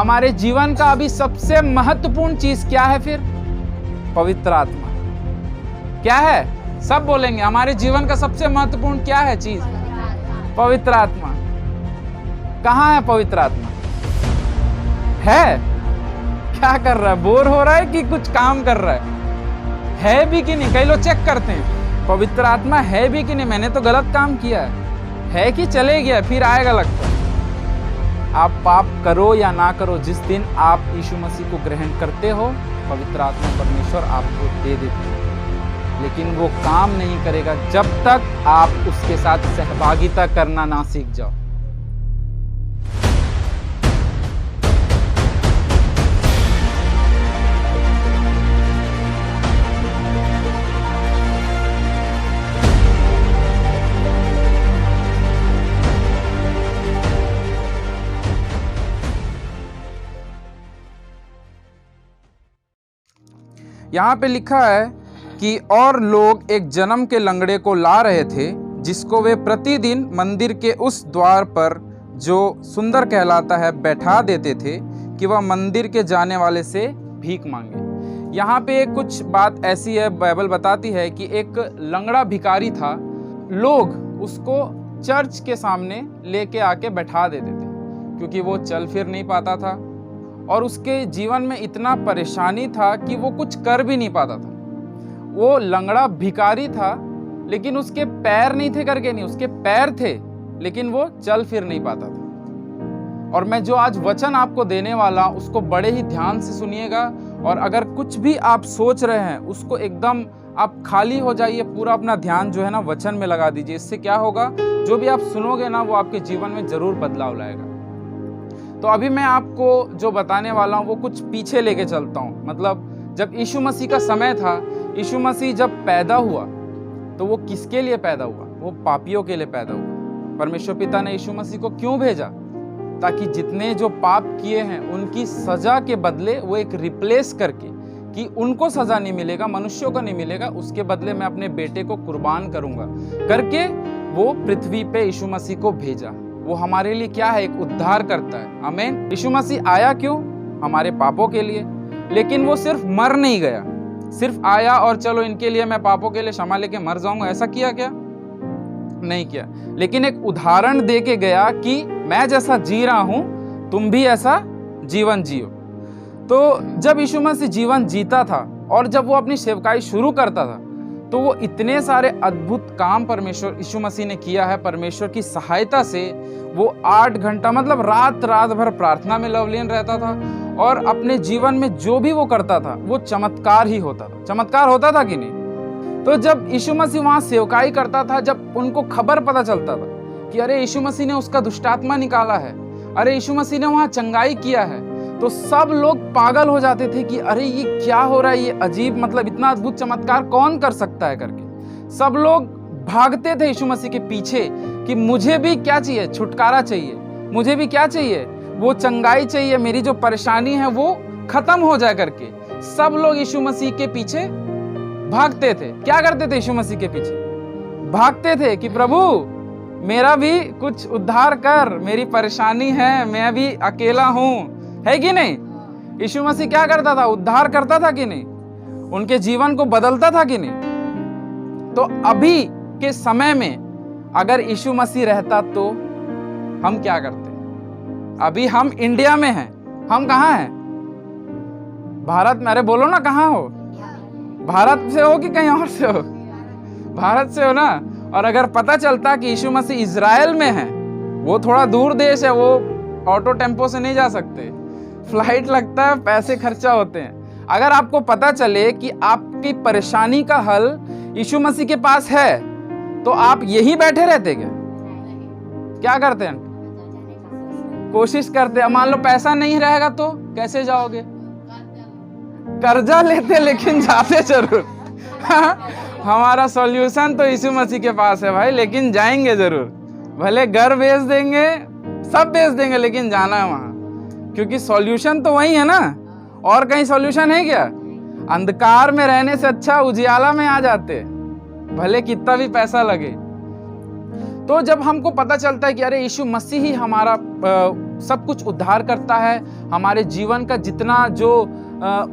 हमारे जीवन का अभी सबसे महत्वपूर्ण चीज क्या है फिर? पवित्र आत्मा। क्या है? सब बोलेंगे हमारे जीवन का सबसे महत्वपूर्ण क्या है चीज? पवित्र आत्मा। कहाँ है पवित्र आत्मा? है? क्या कर रहा है? बोर हो रहा है कि कुछ काम कर रहा है भी कि नहीं? कई लोग चेक करते हैं पवित्र आत्मा है भी कि नहीं, मैंने तो गलत काम किया है कि चले गया फिर आएगा लगता है। आप पाप करो या ना करो, जिस दिन आप यीशु मसीह को ग्रहण करते हो, पवित्र आत्मा परमेश्वर आपको दे देते हैं, लेकिन वो काम नहीं करेगा जब तक आप उसके साथ सहभागिता करना ना सीख जाओ। यहाँ पे लिखा है कि और लोग एक जन्म के लंगड़े को ला रहे थे, जिसको वे प्रतिदिन मंदिर के उस द्वार पर जो सुंदर कहलाता है बैठा देते थे कि वह मंदिर के जाने वाले से भीख मांगे। यहाँ पे कुछ बात ऐसी है, बाइबल बताती है कि एक लंगड़ा भिखारी था, लोग उसको चर्च के सामने लेके आके बैठा देते थे क्योंकि वो चल फिर नहीं पाता था और उसके जीवन में इतना परेशानी था कि वो कुछ कर भी नहीं पाता था। वो लंगड़ा भिखारी था लेकिन उसके पैर नहीं थे करके नहीं, उसके पैर थे लेकिन वो चल फिर नहीं पाता था। और मैं जो आज वचन आपको देने वाला उसको बड़े ही ध्यान से सुनिएगा, और अगर कुछ भी आप सोच रहे हैं उसको एकदम आप खाली हो जाइए, पूरा अपना ध्यान जो है ना वचन में लगा दीजिए। इससे क्या होगा, जो भी आप सुनोगे ना वो आपके जीवन में जरूर बदलाव लाएगा। तो अभी मैं आपको जो बताने वाला हूँ वो कुछ पीछे लेके चलता हूँ। मतलब जब यीशु मसीह का समय था, यीशु मसीह जब पैदा हुआ तो वो किसके लिए पैदा हुआ? वो पापियों के लिए पैदा हुआ। परमेश्वर पिता ने यीशु मसीह को क्यों भेजा? ताकि जितने जो पाप किए हैं उनकी सजा के बदले वो एक रिप्लेस करके, कि उनको सजा नहीं मिलेगा, मनुष्यों को नहीं मिलेगा, उसके बदले मैं अपने बेटे को कुर्बान करूंगा करके वो पृथ्वी पे यीशु मसीह को भेजा। वो हमारे लिए क्या है? एक उद्धार करता है। आमीन। यीशु मसीह आया क्यों? हमारे पापों के लिए। लेकिन वो सिर्फ मर नहीं गया, सिर्फ आया और चलो इनके लिए मैं पापों के लिए क्षमा लेके मर जाऊंगा, ऐसा किया क्या? नहीं किया। लेकिन एक उदाहरण दे के गया कि मैं जैसा जी रहा हूं तुम भी ऐसा जीवन जियो। तो जब यीशु मसीह जीवन जीता था और जब वो अपनी सेवकाई शुरू करता था तो वो इतने सारे अद्भुत काम परमेश्वर यीशु मसीह ने किया है। परमेश्वर की सहायता से वो 8 घंटा मतलब रात भर प्रार्थना में लवलीन रहता था और अपने जीवन में जो भी वो करता था वो चमत्कार ही होता था। चमत्कार होता था कि नहीं? तो जब यीशु मसीह वहां सेवकाई करता था, जब उनको खबर पता चलता था कि अरे यीशु मसीह ने उसका दुष्टात्मा निकाला है, अरे यीशु मसीह ने वहां चंगाई किया है, तो सब लोग पागल हो जाते थे कि अरे ये क्या हो रहा है, ये अजीब, मतलब इतना अद्भुत चमत्कार कौन कर सकता है करके। सब लोग भागते थे यीशु मसीह के पीछे कि मुझे भी क्या चाहिए? छुटकारा चाहिए, मुझे भी क्या चाहिए? वो चंगाई चाहिए, मेरी जो परेशानी है वो खत्म हो जाए करके सब लोग यीशु मसीह के पीछे भागते थे। क्या करते थे? यीशु मसीह के पीछे भागते थे कि प्रभु मेरा भी कुछ उद्धार कर, मेरी परेशानी है, मैं भी अकेला हूं, है कि नहीं? यीशु मसीह क्या करता था? उद्धार करता था कि नहीं? उनके जीवन को बदलता था कि नहीं? तो अभी के समय में अगर यीशु मसीह रहता तो हम क्या करते? अभी हम इंडिया में हैं, हम कहाँ हैं? भारत में। अरे बोलो ना, कहाँ हो? भारत से हो कि कहीं और से हो? भारत से हो ना। और अगर पता चलता कि यीशु मसीह इजराइल में है, वो थोड़ा दूर देश है, वो ऑटो टेम्पो से नहीं जा सकते, फ्लाइट लगता है, पैसे खर्चा होते हैं। अगर आपको पता चले कि आपकी परेशानी का हल यीशु मसीह के पास है तो आप यही बैठे रहते क्या करते हैं? कोशिश करते हैं। मान लो पैसा नहीं रहेगा तो कैसे जाओगे? कर्जा लेते, लेकिन जाते जरूर। हमारा सॉल्यूशन तो यीशु मसीह के पास है भाई, लेकिन जाएंगे जरूर। भले घर बेच देंगे, सब बेच देंगे, लेकिन जाना है वहां, क्योंकि सॉल्यूशन तो वही है ना। और कहीं सॉल्यूशन है क्या? अंधकार में रहने से अच्छा उजियाला में आ जाते, भले कितना भी पैसा लगे। तो जब हमको पता चलता है कि अरे यीशु मसीह ही हमारा सब कुछ उद्धार करता है, हमारे जीवन का जितना जो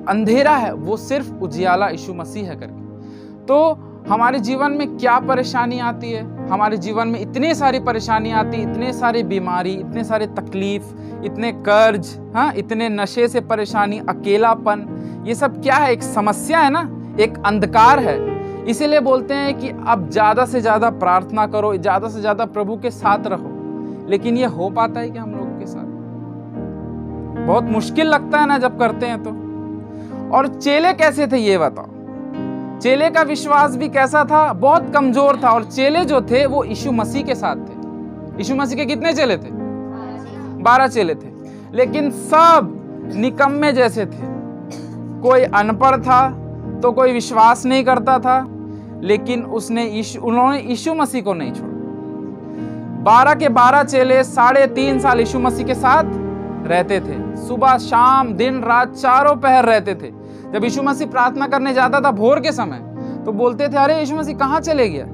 अंधेरा है वो सिर्फ उजियाला यीशु मसीह है करके, तो हमारे जीवन में क्या परेशानी आती है, हमारे जीवन में इतनी सारी परेशानी आती है, इतने सारी बीमारी, इतने सारे तकलीफ, इतने कर्ज, हाँ, इतने नशे से परेशानी, अकेलापन, ये सब क्या है? एक समस्या है ना, एक अंधकार है। इसीलिए बोलते हैं कि अब ज़्यादा से ज़्यादा प्रार्थना करो, ज़्यादा से ज़्यादा प्रभु के साथ रहो। लेकिन ये हो पाता है कि हम लोगों के साथ बहुत मुश्किल लगता है ना जब करते हैं तो। और चेले कैसे थे ये बताओ? चेले का विश्वास भी कैसा था? बहुत कमजोर था। और चेले जो थे वो यीशु मसीह के साथ थे। यीशु मसीह के कितने चेले थे? 12 चेले थे, लेकिन सब निकम्मे जैसे थे। कोई अनपढ़ था तो कोई विश्वास नहीं करता था, लेकिन उन्होंने यीशु मसीह को नहीं छोड़ा। 12 के 12 चेले 3.5 साल यीशु मसीह के साथ रहते थे। सुबह शाम दिन रात चारों पहर रहते थे। जब यीशु मसीह प्रार्थना करने जाता था भोर के समय, तो बोलते थे अरे यीशु मसीह कहाँ चले गया,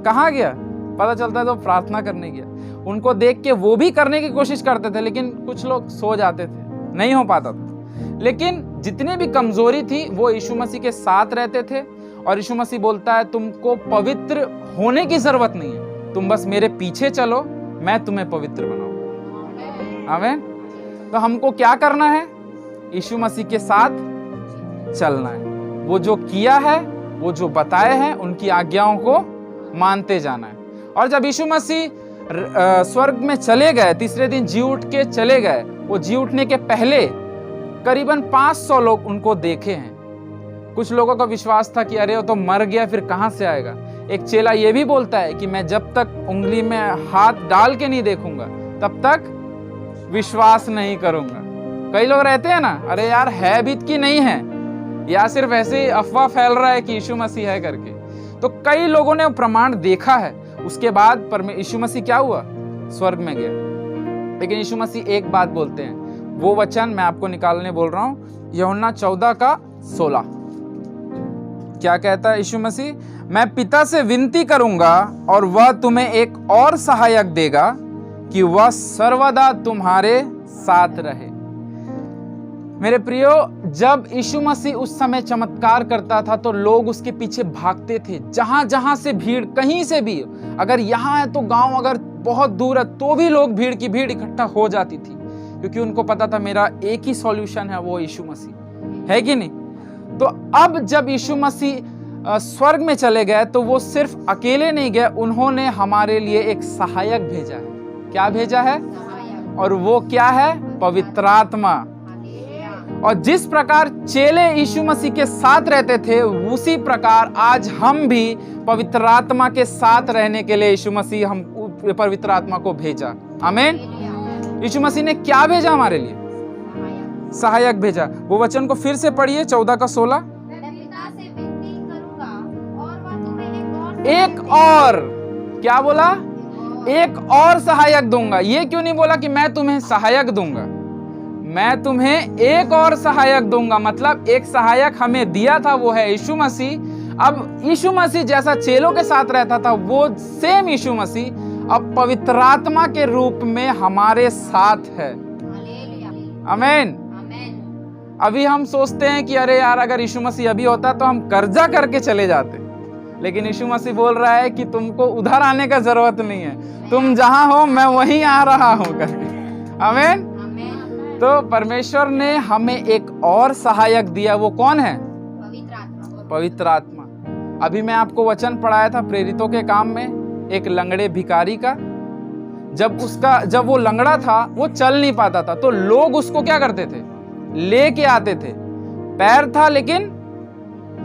कहाँ गया? पता चलता है तो प्रार्थना करने गया। उनको देख के वो भी करने की कोशिश करते थे, लेकिन कुछ लोग सो जाते थे, नहीं हो पाता था। लेकिन जितनी भी कमजोरी थी वो यीशु मसीह के साथ रहते थे। और यीशु मसीह बोलता है तुमको पवित्र होने की जरूरत नहीं है, तुम बस मेरे पीछे चलो, मैं तुम्हें पवित्र बनाऊंगा। आमीन। तो हमको क्या करना है? यीशु मसीह के साथ चलना है। वो जो किया है, वो जो बताए हैं, उनकी आज्ञाओं को मानते जाना है। और जब यीशु मसीह स्वर्ग में चले गए, तीसरे दिन जी उठ के चले गए, वो जी उठने के पहले करीबन 500 लोग उनको देखे हैं। कुछ लोगों का विश्वास था कि अरे वो तो मर गया, फिर कहां से आएगा। एक चेला ये भी बोलता है कि मैं जब तक उंगली में हाथ डाल के नहीं देखूंगा तब तक विश्वास नहीं करूंगा। कई लोग रहते हैं ना, अरे यार है भी कि नहीं है, या सिर्फ ऐसे ही अफवाह फैल रहा है कि यीशु मसीह है करके। तो कई लोगों ने प्रमाण देखा है। उसके बाद यीशु मसीह क्या हुआ? स्वर्ग में गया। लेकिन यीशु मसीह एक बात बोलते हैं, वो वचन मैं आपको निकालने बोल रहा हूं, यूहन्ना 14:16। क्या कहता है यीशु मसीह? मैं पिता से विनती करूंगा और वह तुम्हें एक और सहायक देगा कि वह सर्वदा तुम्हारे साथ रहे। मेरे प्रियो, जब यीशु मसीह उस समय चमत्कार करता था तो लोग उसके पीछे भागते थे। जहां जहां से भीड़, कहीं से भी, अगर यहाँ है तो गांव, अगर बहुत दूर है तो भी लोग भीड़ की भीड़ इकट्ठा हो जाती थी, क्योंकि उनको पता था मेरा एक ही सॉल्यूशन है, वो यीशु मसीह है कि नहीं। तो अब जब यीशु मसीह स्वर्ग में चले गए तो वो सिर्फ अकेले नहीं गए, उन्होंने हमारे लिए एक सहायक भेजा है। क्या भेजा है? और वो क्या है? पवित्र आत्मा। और जिस प्रकार चेले यीशु मसीह के साथ रहते थे, उसी प्रकार आज हम भी पवित्र आत्मा के साथ रहने के लिए यीशु मसीह हम पवित्र आत्मा को भेजा। आमीन। यीशु मसीह ने क्या भेजा हमारे लिए? सहायक भेजा। वो वचन को फिर से पढ़िए, 14:16। एक और, क्या बोला? एक और सहायक दूंगा। ये क्यों नहीं बोला कि मैं तुम्हें सहायक दूंगा? मैं तुम्हें एक और सहायक दूंगा, मतलब एक सहायक हमें दिया था, वो है यीशु मसीह। अब यीशु मसीह जैसा चेलों के साथ रहता था, वो सेम यीशु मसीह अब पवित्र आत्मा के रूप में हमारे साथ है। आमीन। अभी हम सोचते हैं कि अरे यार, अगर यीशु मसीह अभी होता तो हम कर्जा करके चले जाते, लेकिन यीशु मसीह बोल रहा है कि तुमको उधर आने का जरूरत नहीं है, तुम जहां हो मैं वहीं आ रहा हूं करके। आमीन। तो परमेश्वर ने हमें एक और सहायक दिया। वो कौन है? पवित्र आत्मा। अभी मैं आपको वचन पढ़ाया था प्रेरितों के काम में, एक लंगड़े भिखारी का। जब वो लंगड़ा था, वो चल नहीं पाता था, तो लोग उसको क्या करते थे? लेके आते थे। पैर था लेकिन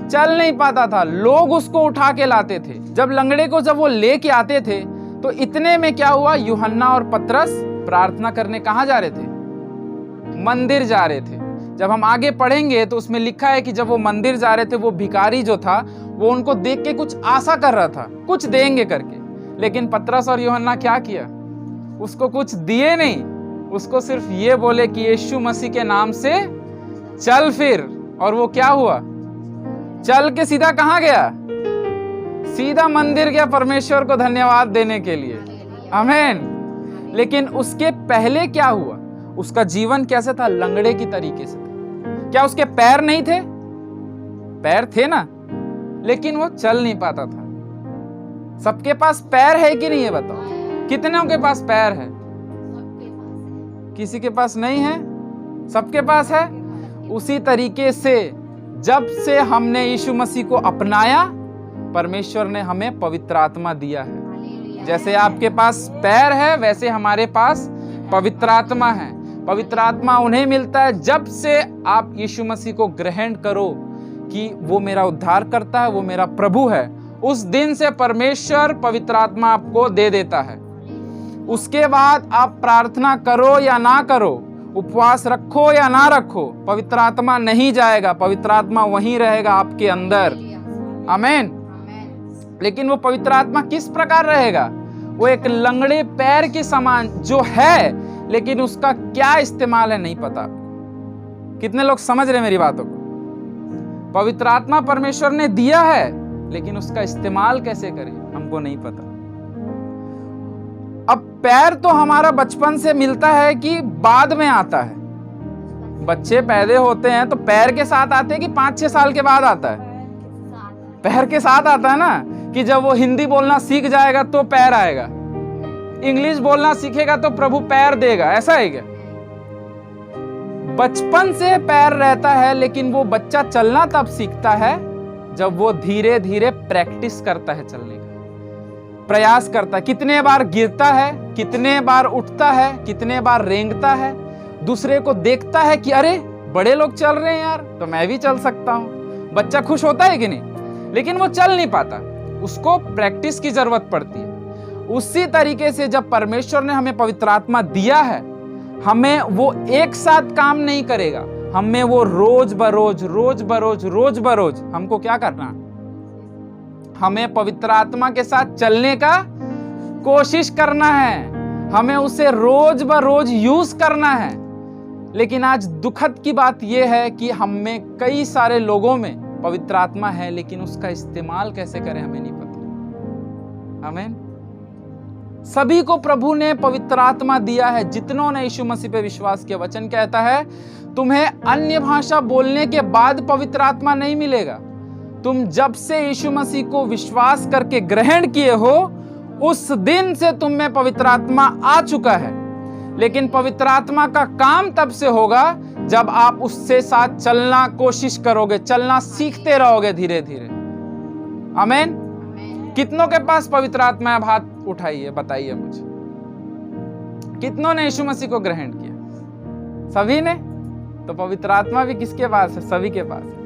चल नहीं पाता था, लोग उसको उठा के लाते थे। जब लंगड़े को जब वो लेके आते थे तो इतने में क्या हुआ? यूहन्ना और पतरस प्रार्थना करने कहाँ जा रहे थे? मंदिर जा रहे थे। जब हम आगे पढ़ेंगे तो उसमें लिखा है कि जब वो मंदिर जा रहे थे, वो भिखारी जो था वो उनको देख के कुछ आशा कर रहा था, कुछ देंगे करके। लेकिन पतरस और यूहन्ना क्या किया? उसको कुछ दिए नहीं, उसको सिर्फ ये बोले कि यीशु मसीह के नाम से चल फिर। और वो क्या हुआ? चल के सीधा कहाँ गया? सीधा मंदिर गया परमेश्वर को धन्यवाद देने के लिए, आमीन। लेकिन उसके पहले क्या हुआ? उसका जीवन कैसे था? लंगड़े की तरीके से था। क्या उसके पैर नहीं थे? पैर थे ना, लेकिन वो चल नहीं पाता था। सबके पास पैर है कि नहीं है बताओ? कितनों के पास पैर है? किसी के पास नहीं है? सबके पास है। उसी तरीके से जब से हमने यीशु मसीह को अपनाया, परमेश्वर ने हमें पवित्र आत्मा दिया है। जैसे आपके पास पैर है, वैसे हमारे पास पवित्र आत्मा है। पवित्र आत्मा उन्हें मिलता है जब से आप यीशु मसीह को ग्रहण करो कि वो मेरा उद्धार करता है, वो मेरा प्रभु है। उस दिन से परमेश्वर पवित्र आत्मा आपको दे देता है। उसके बाद आप प्रार्थना करो या ना करो, उपवास रखो या ना रखो, पवित्र आत्मा नहीं जाएगा, पवित्र आत्मा वहीं रहेगा आपके अंदर, आमीन। लेकिन वो पवित्र आत्मा किस प्रकार रहेगा? वो एक लंगड़े पैर के समान जो है, लेकिन उसका क्या इस्तेमाल है नहीं पता। कितने लोग समझ रहे मेरी बातों को? पवित्र आत्मा परमेश्वर ने दिया है, लेकिन उसका इस्तेमाल कैसे करें हमको नहीं पता। अब पैर तो हमारा बचपन से मिलता है कि बाद में आता है? बच्चे पैदा होते हैं तो पैर के साथ आते हैं कि 5-6 साल के बाद आता है? पैर के साथ आता है ना, कि जब वो हिंदी बोलना सीख जाएगा तो पैर आएगा, इंग्लिश बोलना सीखेगा तो प्रभु पैर देगा, ऐसा है क्या? बचपन से पैर रहता है, लेकिन वो बच्चा चलना तब सीखता है जब वो धीरे धीरे प्रैक्टिस करता है, चलने का प्रयास करता है। कितने बार गिरता है, कितने बार उठता है, कितने बार रेंगता है, दूसरे को देखता है कि अरे बड़े लोग चल रहे हैं यार, तो मैं भी चल सकता हूं। बच्चा खुश होता है कि नहीं? लेकिन वो चल नहीं पाता, उसको प्रैक्टिस की जरूरत पड़ती है। उसी तरीके से जब परमेश्वर ने हमें पवित्र आत्मा दिया है, हमें वो एक साथ काम नहीं करेगा, हमें वो रोज बरोज हमको क्या करना? हमें पवित्र आत्मा के साथ चलने का कोशिश करना है, हमें उसे रोज बरोज यूज करना है। लेकिन आज दुखद की बात यह है कि हम में कई सारे लोगों में पवित्र आत्मा है, लेकिन उसका इस्तेमाल कैसे करें हमें नहीं पता, आमीन। सभी को प्रभु ने पवित्र आत्मा दिया है, जितनों ने यीशु मसीह पे विश्वास किया। वचन कहता है तुम्हें अन्य भाषा बोलने के बाद पवित्र आत्मा नहीं मिलेगा। तुम जब से यीशु मसीह को विश्वास करके ग्रहण किए हो, उस दिन से तुम में पवित्र आत्मा आ चुका है। लेकिन पवित्र आत्मा का काम तब से होगा जब आप उससे साथ चलना कोशिश करोगे, चलना सीखते रहोगे धीरे धीरे, आमीन। कितनों के पास पवित्र आत्मा है? हाथ उठाइए, बताइए मुझे। कितनों ने यीशु मसीह को ग्रहण किया? सभी ने। तो पवित्र आत्मा भी किसके पास है? सभी के पास है।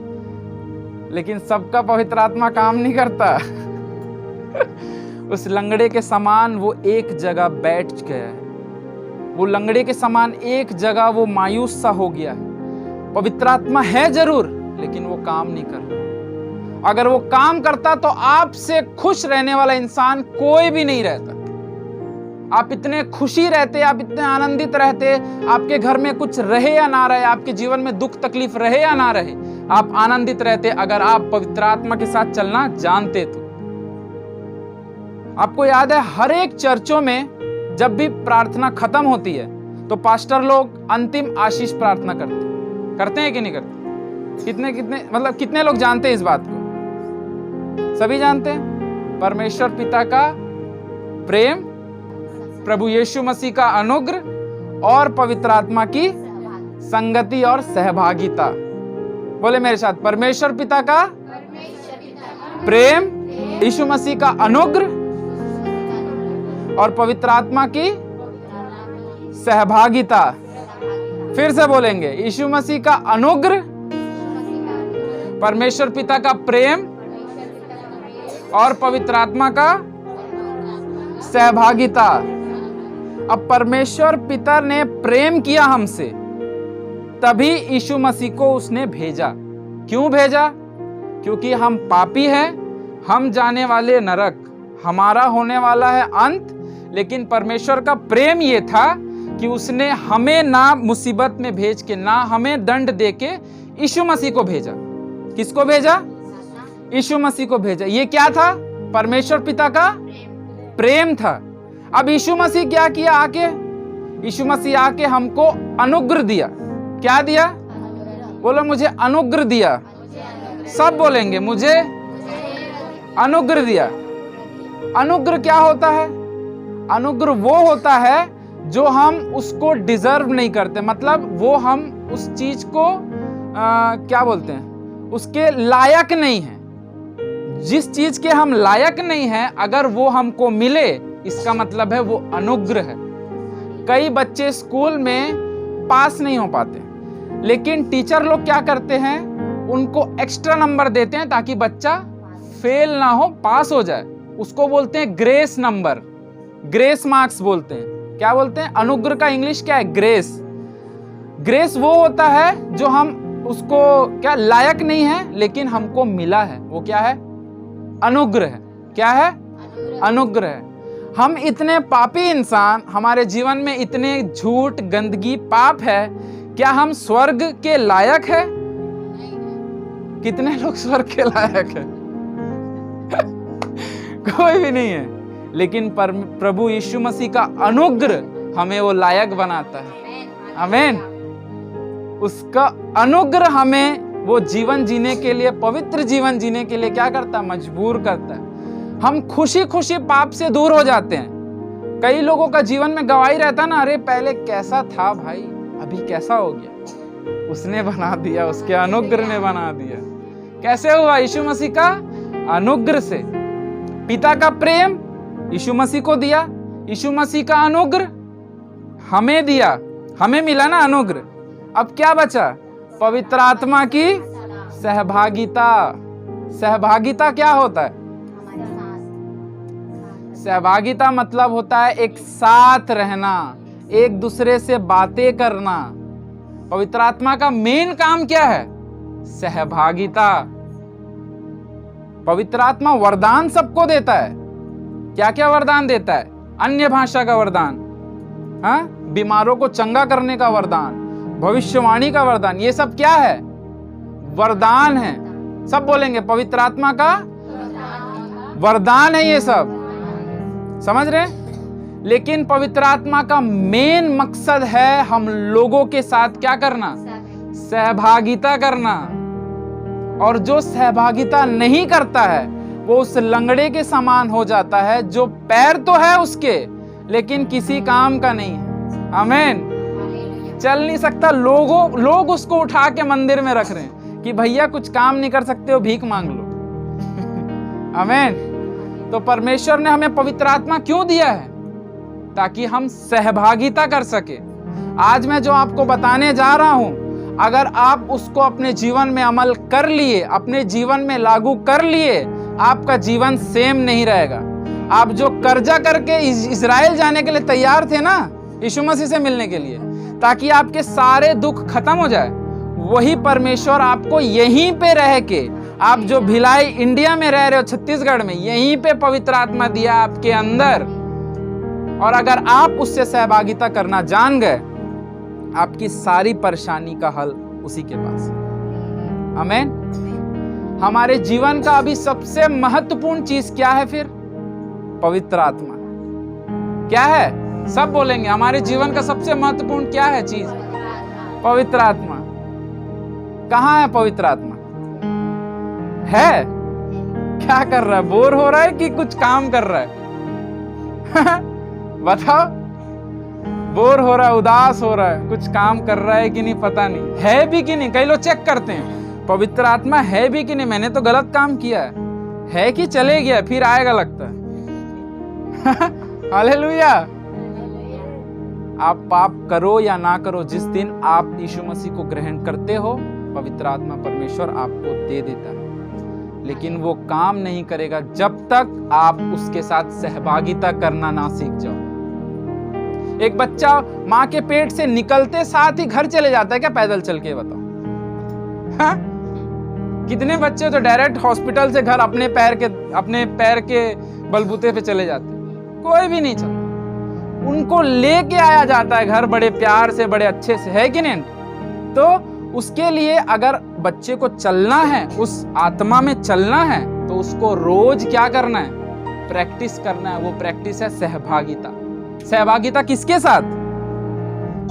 लेकिन सबका पवित्र आत्मा काम नहीं करता। उस लंगड़े के समान वो एक जगह बैठ गया है, वो लंगड़े के समान एक जगह वो मायूस सा हो गया है। पवित्र आत्मा है जरूर, लेकिन वो काम नहीं कर रहा। अगर वो काम करता तो आपसे खुश रहने वाला इंसान कोई भी नहीं रहता। आप इतने खुशी रहते, आप इतने आनंदित रहते, आपके घर में कुछ रहे या ना रहे, आपके जीवन में दुख तकलीफ रहे या ना रहे, आप आनंदित रहते अगर आप पवित्र आत्मा के साथ चलना जानते तो। आपको याद है हर एक चर्चों में जब भी प्रार्थना खत्म होती है तो पास्टर लोग अंतिम आशीष प्रार्थना करते हैं कि नहीं करते? कितने लोग जानते हैं इस बात को? सभी जानते हैं। परमेश्वर पिता का प्रेम, प्रभु यीशु मसीह का अनुग्रह और पवित्र आत्मा की संगति और सहभागिता। बोले मेरे साथ, परमेश्वर पिता का प्रेम, यीशु मसीह का अनुग्रह और पवित्र आत्मा की सहभागिता। फिर से बोलेंगे, यीशु मसीह का अनुग्रह, परमेश्वर पिता का प्रेम और पवित्र आत्मा का सहभागिता। अब परमेश्वर पिता ने प्रेम किया हमसे, तभी यीशु मसीह को उसने भेजा। क्यों भेजा? क्योंकि हम पापी हैं, हम जाने वाले नरक, हमारा होने वाला है अंत। लेकिन परमेश्वर का प्रेम यह था कि उसने हमें ना मुसीबत में भेज के, ना हमें दंड देके यीशु मसीह को भेजा। किसको भेजा? यीशु मसीह को भेजा। ये क्या था? परमेश्वर पिता का प्रेम था। अब यीशु मसीह क्या किया आके? यीशु मसीह आके हमको अनुग्रह दिया। क्या दिया? बोलो मुझे अनुग्रह दिया। सब बोलेंगे मुझे अनुग्रह दिया। अनुग्रह क्या होता है? अनुग्रह वो होता है जो हम उसको डिजर्व नहीं करते, मतलब वो हम उस चीज को क्या बोलते हैं, उसके लायक नहीं है। जिस चीज के हम लायक नहीं हैं, अगर वो हमको मिले, इसका मतलब है वो अनुग्रह है। कई बच्चे स्कूल में पास नहीं हो पाते, लेकिन टीचर लोग क्या करते हैं, उनको एक्स्ट्रा नंबर देते हैं ताकि बच्चा फेल ना हो, पास हो जाए। उसको बोलते हैं ग्रेस नंबर, ग्रेस मार्क्स बोलते हैं। क्या बोलते हैं? अनुग्रह का इंग्लिश क्या है? ग्रेस। ग्रेस वो होता है जो हम उसको क्या लायक नहीं है, लेकिन हमको मिला है। वो क्या है? अनुग्रह है। क्या है? अनुग्रह है। हम इतने पापी इंसान, हमारे जीवन में इतने झूठ, गंदगी, पाप है, क्या हम स्वर्ग के लायक है? कितने लोग स्वर्ग के लायक है? कोई भी नहीं है। लेकिन प्रभु यीशु मसीह का अनुग्रह हमें वो लायक बनाता है। आमीन। उसका अनुग्रह हमें वो जीवन जीने के लिए, पवित्र जीवन जीने के लिए क्या करता है? मजबूर करता है। हम खुशी खुशी पाप से दूर हो जाते हैं। कई लोगों का जीवन में गवाही रहता ना, अरे पहले कैसा था भाई, अभी कैसा हो गया। उसने बना दिया, उसके अनुग्रह ने बना दिया। कैसे हुआ? यीशु मसीह का अनुग्रह से। पिता का प्रेम यीशु मसीह को दिया, यीशु मसीह का अनुग्रह हमें दिया, हमें मिला ना अनुग्रह। अब क्या बचा? पवित्र आत्मा की सहभागिता। सहभागिता क्या होता है? सहभागिता मतलब होता है एक साथ रहना, एक दूसरे से बातें करना। पवित्र आत्मा का मेन काम क्या है? सहभागिता। पवित्र आत्मा वरदान सबको देता है। क्या क्या वरदान देता है? अन्य भाषा का वरदान, हाँ, बीमारों को चंगा करने का वरदान, भविष्यवाणी का वरदान। ये सब क्या है? वरदान है। सब बोलेंगे पवित्र आत्मा का वरदान है ये सब। समझ रहे? लेकिन पवित्र आत्मा का मेन मकसद है हम लोगों के साथ क्या करना? सहभागिता करना। और जो सहभागिता नहीं करता है वो उस लंगड़े के समान हो जाता है, जो पैर तो है उसके लेकिन किसी काम का नहीं है। आमीन। चल नहीं सकता। लोग उसको उठा के मंदिर में रख रहे हैं कि भैया कुछ काम नहीं कर सकते हो, भीख मांग लो। आमीन। तो परमेश्वर ने हमें पवित्र आत्मा क्यों दिया है? ताकि हम सहभागिता कर सके। आज मैं जो आपको बताने जा रहा हूं, अगर आप उसको अपने जीवन में अमल कर लिए, अपने जीवन में लागू कर लिए, आपका जीवन सेम नहीं रहेगा। आप जो कर्जा करके इजराइल जाने के लिए तैयार थे ना, यीशु मसीह से मिलने के लिए, ताकि आपके सारे दुख खत्म हो जाए, वही परमेश्वर आपको यहीं पे रह के, आप जो भिलाई इंडिया में रह रहे हो, छत्तीसगढ़ में, यहीं पे पवित्र आत्मा दिया आपके अंदर। और अगर आप उससे सहभागिता करना जान गए, आपकी सारी परेशानी का हल उसी के पास। आमीन। हमारे जीवन का अभी सबसे महत्वपूर्ण चीज क्या है फिर? पवित्र आत्मा। क्या है? सब बोलेंगे हमारे जीवन का सबसे महत्वपूर्ण क्या है चीज? पवित्र आत्मा। कहाँ है पवित्र आत्मा? है? क्या कर रहा है? बोर हो रहा है कि कुछ काम कर रहा है? बताओ। बोर हो रहा है, उदास हो रहा है, कुछ काम कर रहा है कि नहीं पता नहीं, है भी कि नहीं। कई लोग चेक करते हैं पवित्र आत्मा है भी कि नहीं, मैंने तो गलत काम किया है कि चले गया फिर आएगा लगता है। हालेलुया। आप पाप करो या ना करो, जिस दिन आप यीशु मसीह को ग्रहण करते हो, पवित्र आत्मा परमेश्वर आपको दे देता है। लेकिन वो काम नहीं करेगा जब तक आप उसके साथ सहभागिता करना ना सीख जाओ। एक बच्चा माँ के पेट से निकलते साथ ही घर चले जाता है क्या पैदल चल के? बताओ। हाँ? कितने बच्चे तो डायरेक्ट हॉस्पिटल से घर अपने पैर के बलबूते पे चले जाते हैं। कोई भी नहीं चलता, उनको लेके आया जाता है घर बड़े प्यार से, बड़े अच्छे से, है कि नहीं? तो उसके लिए अगर बच्चे को चलना है, उस आत्मा में चलना है, तो उसको रोज क्या करना है? प्रैक्टिस करना है, वो प्रैक्टिस है सहभागिता। सहभागिता किसके साथ?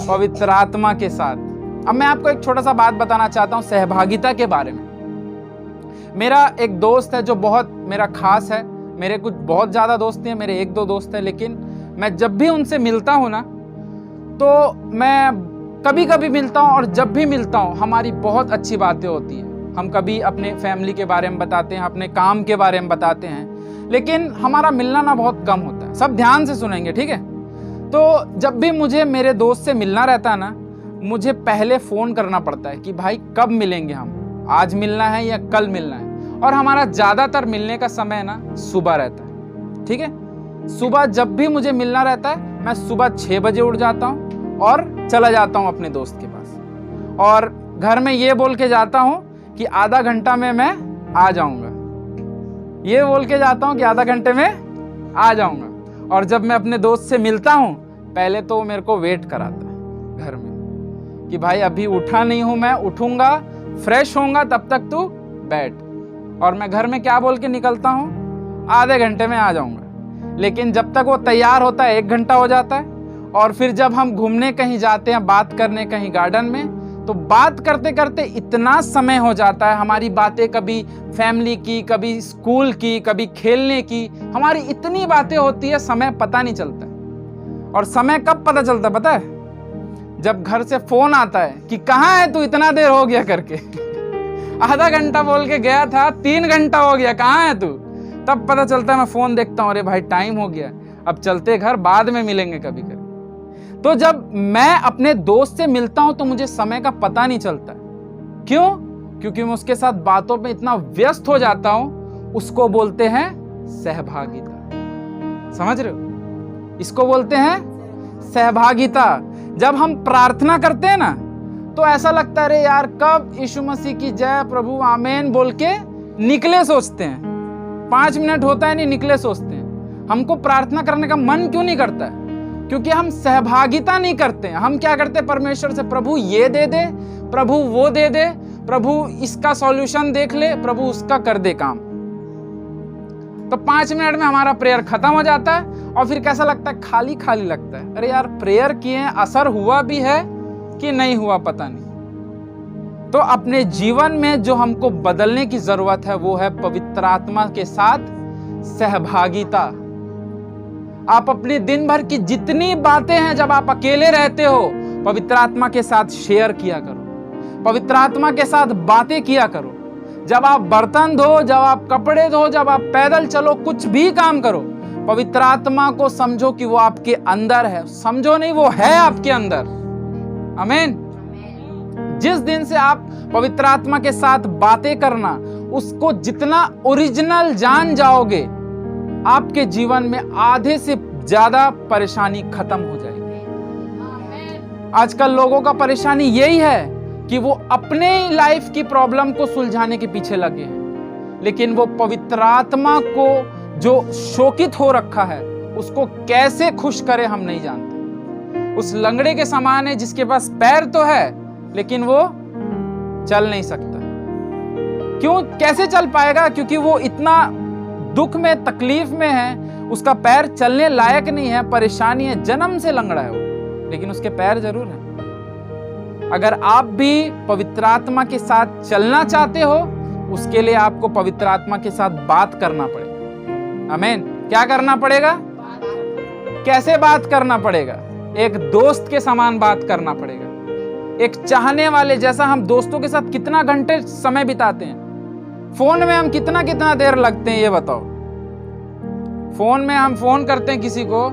पवित्र आत्मा के साथ। अब मैं आपको एक छोटा सा बात बताना चाहता हूं सहभागिता के बारे में। मेरा एक दोस्त है जो बहुत मेरा खास है। मेरे कुछ बहुत ज्यादा दोस्त नहीं है, मेरे एक दो दोस्त है, लेकिन मैं जब भी उनसे मिलता हूं ना, तो मैं कभी कभी मिलता हूं और जब भी मिलता हूं हमारी बहुत अच्छी बातें होती हैं। हम कभी अपने फैमिली के बारे में बताते हैं, अपने काम के बारे में बताते हैं, लेकिन हमारा मिलना ना बहुत कम होता है। सब ध्यान से सुनेंगे, ठीक है? तो जब भी मुझे मेरे दोस्त से मिलना रहता है ना, मुझे पहले फोन करना पड़ता है कि भाई कब मिलेंगे, हम आज मिलना है या कल मिलना है। और हमारा ज्यादातर मिलने का समय ना सुबह रहता है, ठीक है? सुबह जब भी मुझे मिलना रहता है, मैं सुबह 6 बजे उठ जाता हूँ और चला जाता हूँ अपने दोस्त के पास, और घर में ये बोल के जाता हूँ कि आधा घंटा में मैं आ जाऊंगा। ये बोल के जाता हूँ कि आधा घंटे में आ जाऊंगा। और जब मैं अपने दोस्त से मिलता हूँ, पहले तो वो मेरे को वेट कराता है घर में कि भाई अभी उठा नहीं हूं, मैं उठूंगा, फ्रेश होऊंगा, तब तक तू बैठ। और मैं घर में क्या बोल के निकलता हूँ? आधे घंटे में आ जाऊंगा। लेकिन जब तक वो तैयार होता है 1 घंटा हो जाता है। और फिर जब हम घूमने कहीं जाते हैं, बात करने कहीं गार्डन में, तो बात करते करते इतना समय हो जाता है, हमारी बातें कभी फैमिली की, कभी स्कूल की, कभी खेलने की, हमारी इतनी बातें होती है, समय पता नहीं चलता है। और समय कब पता चलता है पता है? जब घर से फोन आता है कि कहाँ है तू, इतना देर हो गया करके। आधा घंटा बोल के गया था, 3 घंटा हो गया, कहाँ है तू? तब पता चलता है, मैं फोन देखता हूँ, अरे भाई टाइम हो गया, अब चलते घर, बाद में मिलेंगे कभी कभी। तो जब मैं अपने दोस्त से मिलता हूं तो मुझे समय का पता नहीं चलता। क्यों? क्योंकि मैं उसके साथ बातों में इतना व्यस्त हो जाता हूं। उसको बोलते हैं सहभागिता। समझ रहे हो? इसको बोलते हैं सहभागिता। जब हम प्रार्थना करते हैं ना, तो ऐसा लगता है अरे यार कब यीशु मसीह की जय प्रभु आमीन बोल के निकले सोचते हैं। 5 मिनट होता है नहीं, निकले सोचते हैं। हमको प्रार्थना करने का मन क्यों नहीं करता है? क्योंकि हम सहभागिता नहीं करते हैं। हम क्या करते हैं? परमेश्वर से प्रभु ये दे दे, प्रभु वो दे दे, प्रभु इसका सॉल्यूशन देख ले, प्रभु उसका कर दे काम। तो 5 मिनट में हमारा प्रेयर खत्म हो जाता है और फिर कैसा लगता है? खाली खाली लगता है। अरे यार प्रेयर किए, असर हुआ भी है कि नहीं हुआ पता नहीं। तो अपने जीवन में जो हमको बदलने की जरूरत है वो है पवित्र आत्मा के साथ सहभागिता। आप अपने दिन भर की जितनी बातें हैं, जब आप अकेले रहते हो, पवित्र आत्मा के साथ शेयर किया करो, पवित्र आत्मा के साथ बातें किया करो। जब आप बर्तन धो, जब आप कपड़े धो, जब आप पैदल चलो, कुछ भी काम करो, पवित्र आत्मा को समझो कि वो आपके अंदर है। समझो नहीं, वो है आपके अंदर। आमीन। जिस दिन से आप पवित्र आत्मा के साथ बातें करना, उसको जितना ओरिजिनल जान जाओगे, आपके जीवन में आधे से ज्यादा परेशानी खत्म हो जाएगी। आजकल लोगों का परेशानी यही है कि वो अपने लाइफ की प्रॉब्लम को सुलझाने के पीछे लगे हैं, लेकिन वो पवित्र आत्मा को जो शोकित हो रखा है उसको कैसे खुश करे हम नहीं जानते। उस लंगड़े के समान है जिसके पास पैर तो है लेकिन वो चल नहीं सकता। क्यों? कैसे चल पाएगा? क्योंकि वो इतना दुख में, तकलीफ में है, उसका पैर चलने लायक नहीं है, परेशानी है, जन्म से लंगड़ा है वो, लेकिन उसके पैर जरूर हैं। अगर आप भी पवित्र आत्मा के साथ चलना चाहते हो, उसके लिए आपको पवित्र आत्मा के साथ बात करना पड़ेगा। आमीन। क्या करना पड़ेगा? कैसे बात करना पड़ेगा? एक दोस्त के समान बात करना पड़ेगा, एक चाहने वाले जैसा। हम दोस्तों के साथ कितना घंटे समय बिताते हैं, फोन में हम कितना कितना देर लगते हैं, ये बताओ। फोन में हम फोन करते हैं किसी को,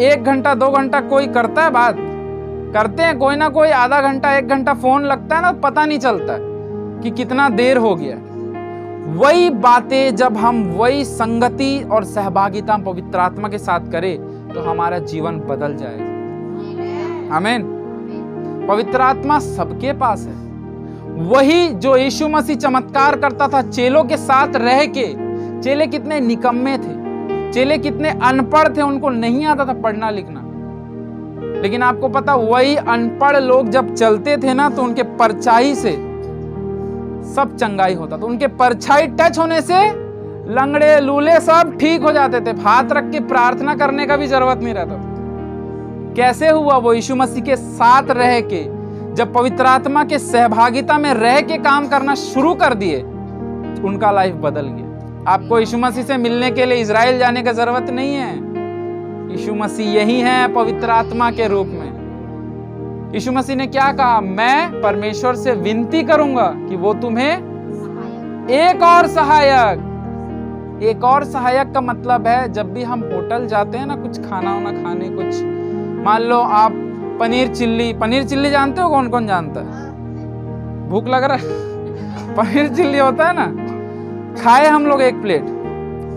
1 घंटा 2 घंटा कोई करता है बात, करते हैं कोई ना कोई, आधा घंटा 1 घंटा फोन लगता है ना, पता नहीं चलता कि कितना देर हो गया। वही बातें जब हम वही संगति और सहभागिता पवित्र आत्मा के साथ करें तो हमारा जीवन बदल जाएगा। आमीन। पवित्र आत्मा सबके पास है। वही जो यीशु मसीह चमत्कार करता था चेलों के साथ रह के। चेले कितने निकम्मे थे, चेले कितने अनपढ़ थे, उनको नहीं आता था पढ़ना लिखना। लेकिन आपको पता, वही अनपढ़ लोग जब चलते थे ना तो उनके परछाई से सब चंगाई होता था। उनके परछाई टच होने से लंगड़े लूले सब ठीक हो जाते थे, हाथ रख के प्रार्थना करने का भी जरूरत नहीं रहता था। कैसे हुआ? वो यीशु मसीह के साथ रह के, जब पवित्र आत्मा के सहभागिता में रह के काम करना शुरू कर दिए, उनका लाइफ बदल गया। आपको यीशु मसीह से मिलने के लिए इजराइल जाने का जरूरत नहीं है। यीशु मसीह यही है पवित्र आत्मा के रूप में। यीशु मसीह ने क्या कहा? मैं परमेश्वर से विनती करूंगा कि वो तुम्हें एक और सहायक का मतलब है, जब भी हम होटल जाते हैं ना कुछ खाना वाना खाने, कुछ मान लो आप पनीर चिल्ली जानते हो? कौन कौन जानता है? भूख लग रहा है पनीर चिल्ली होता है ना, खाए हम लोग एक प्लेट,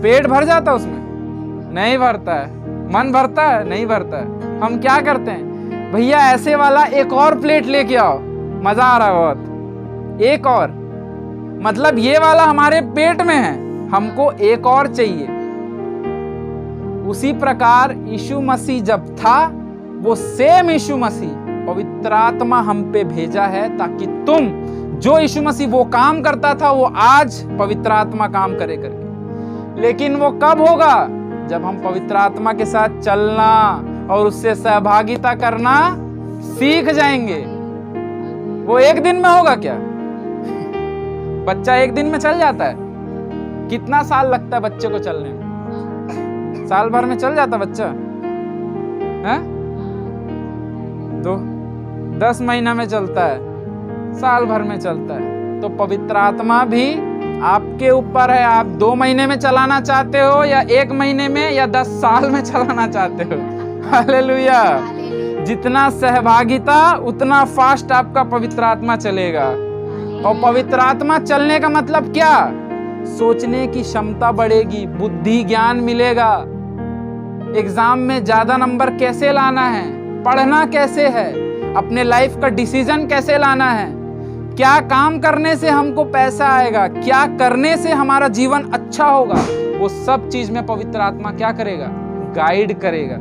पेट भर जाता है उसमें? नहीं भरता है। मन भरता है? नहीं भरता है। हम क्या करते हैं? भैया ऐसे वाला एक और प्लेट लेके आओ, मजा आ रहा है बहुत, एक और, मतलब ये वाला हमारे पेट में है, हमको एक और चाहिए। उसी प्रकार यीशु मसीह जब था, वो सेम यीशु मसीह पवित्र आत्मा हम पे भेजा है, ताकि तुम जो यीशु मसीह वो काम करता था, वो आज पवित्र आत्मा काम करे करके। लेकिन वो कब होगा? जब हम पवित्र आत्मा के साथ चलना और उससे सहभागिता करना सीख जाएंगे। वो एक दिन में होगा क्या? बच्चा एक दिन में चल जाता है? कितना साल लगता है बच्चे को चलने में? साल भर में चल जाता बच्चा है? तो 10 महीना में चलता है, साल भर में चलता है। तो पवित्र आत्मा भी आपके ऊपर है, आप 2 महीने में चलाना चाहते हो या 1 महीने में या 10 साल में चलाना चाहते हो। हालेलुया। जितना सहभागिता उतना फास्ट आपका पवित्र आत्मा चलेगा। और पवित्र आत्मा चलने का मतलब क्या? सोचने की क्षमता बढ़ेगी, बुद्धि ज्ञान मिलेगा, एग्जाम में ज्यादा नंबर कैसे लाना है, पढ़ना कैसे है, अपने लाइफ का डिसीजन कैसे लाना है, क्या काम करने से हमको पैसा आएगा, क्या करने से हमारा जीवन अच्छा होगा, वो सब चीज में पवित्र आत्मा क्या करेगा? गाइड करेगा।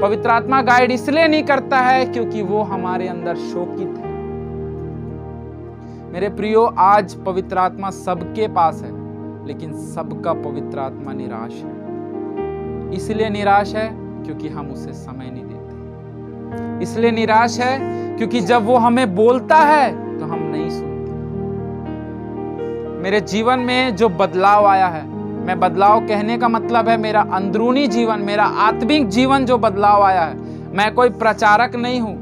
पवित्र आत्मा गाइड इसलिए नहीं करता है क्योंकि वो हमारे अंदर शोकित है। मेरे प्रियो, आज पवित्र आत्मा सबके पास है, लेकिन सबका पवित्र आत्मा निराश है। इसलिए निराश है क्योंकि हम उसे समय नहीं देते। इसलिए निराश है क्योंकि जब वो हमें बोलता है तो हम नहीं सुनते। मेरे जीवन में जो बदलाव आया है, मैं बदलाव कहने का मतलब है मेरा अंदरूनी जीवन, मेरा आत्मिक जीवन जो बदलाव आया है। मैं कोई प्रचारक नहीं हूं,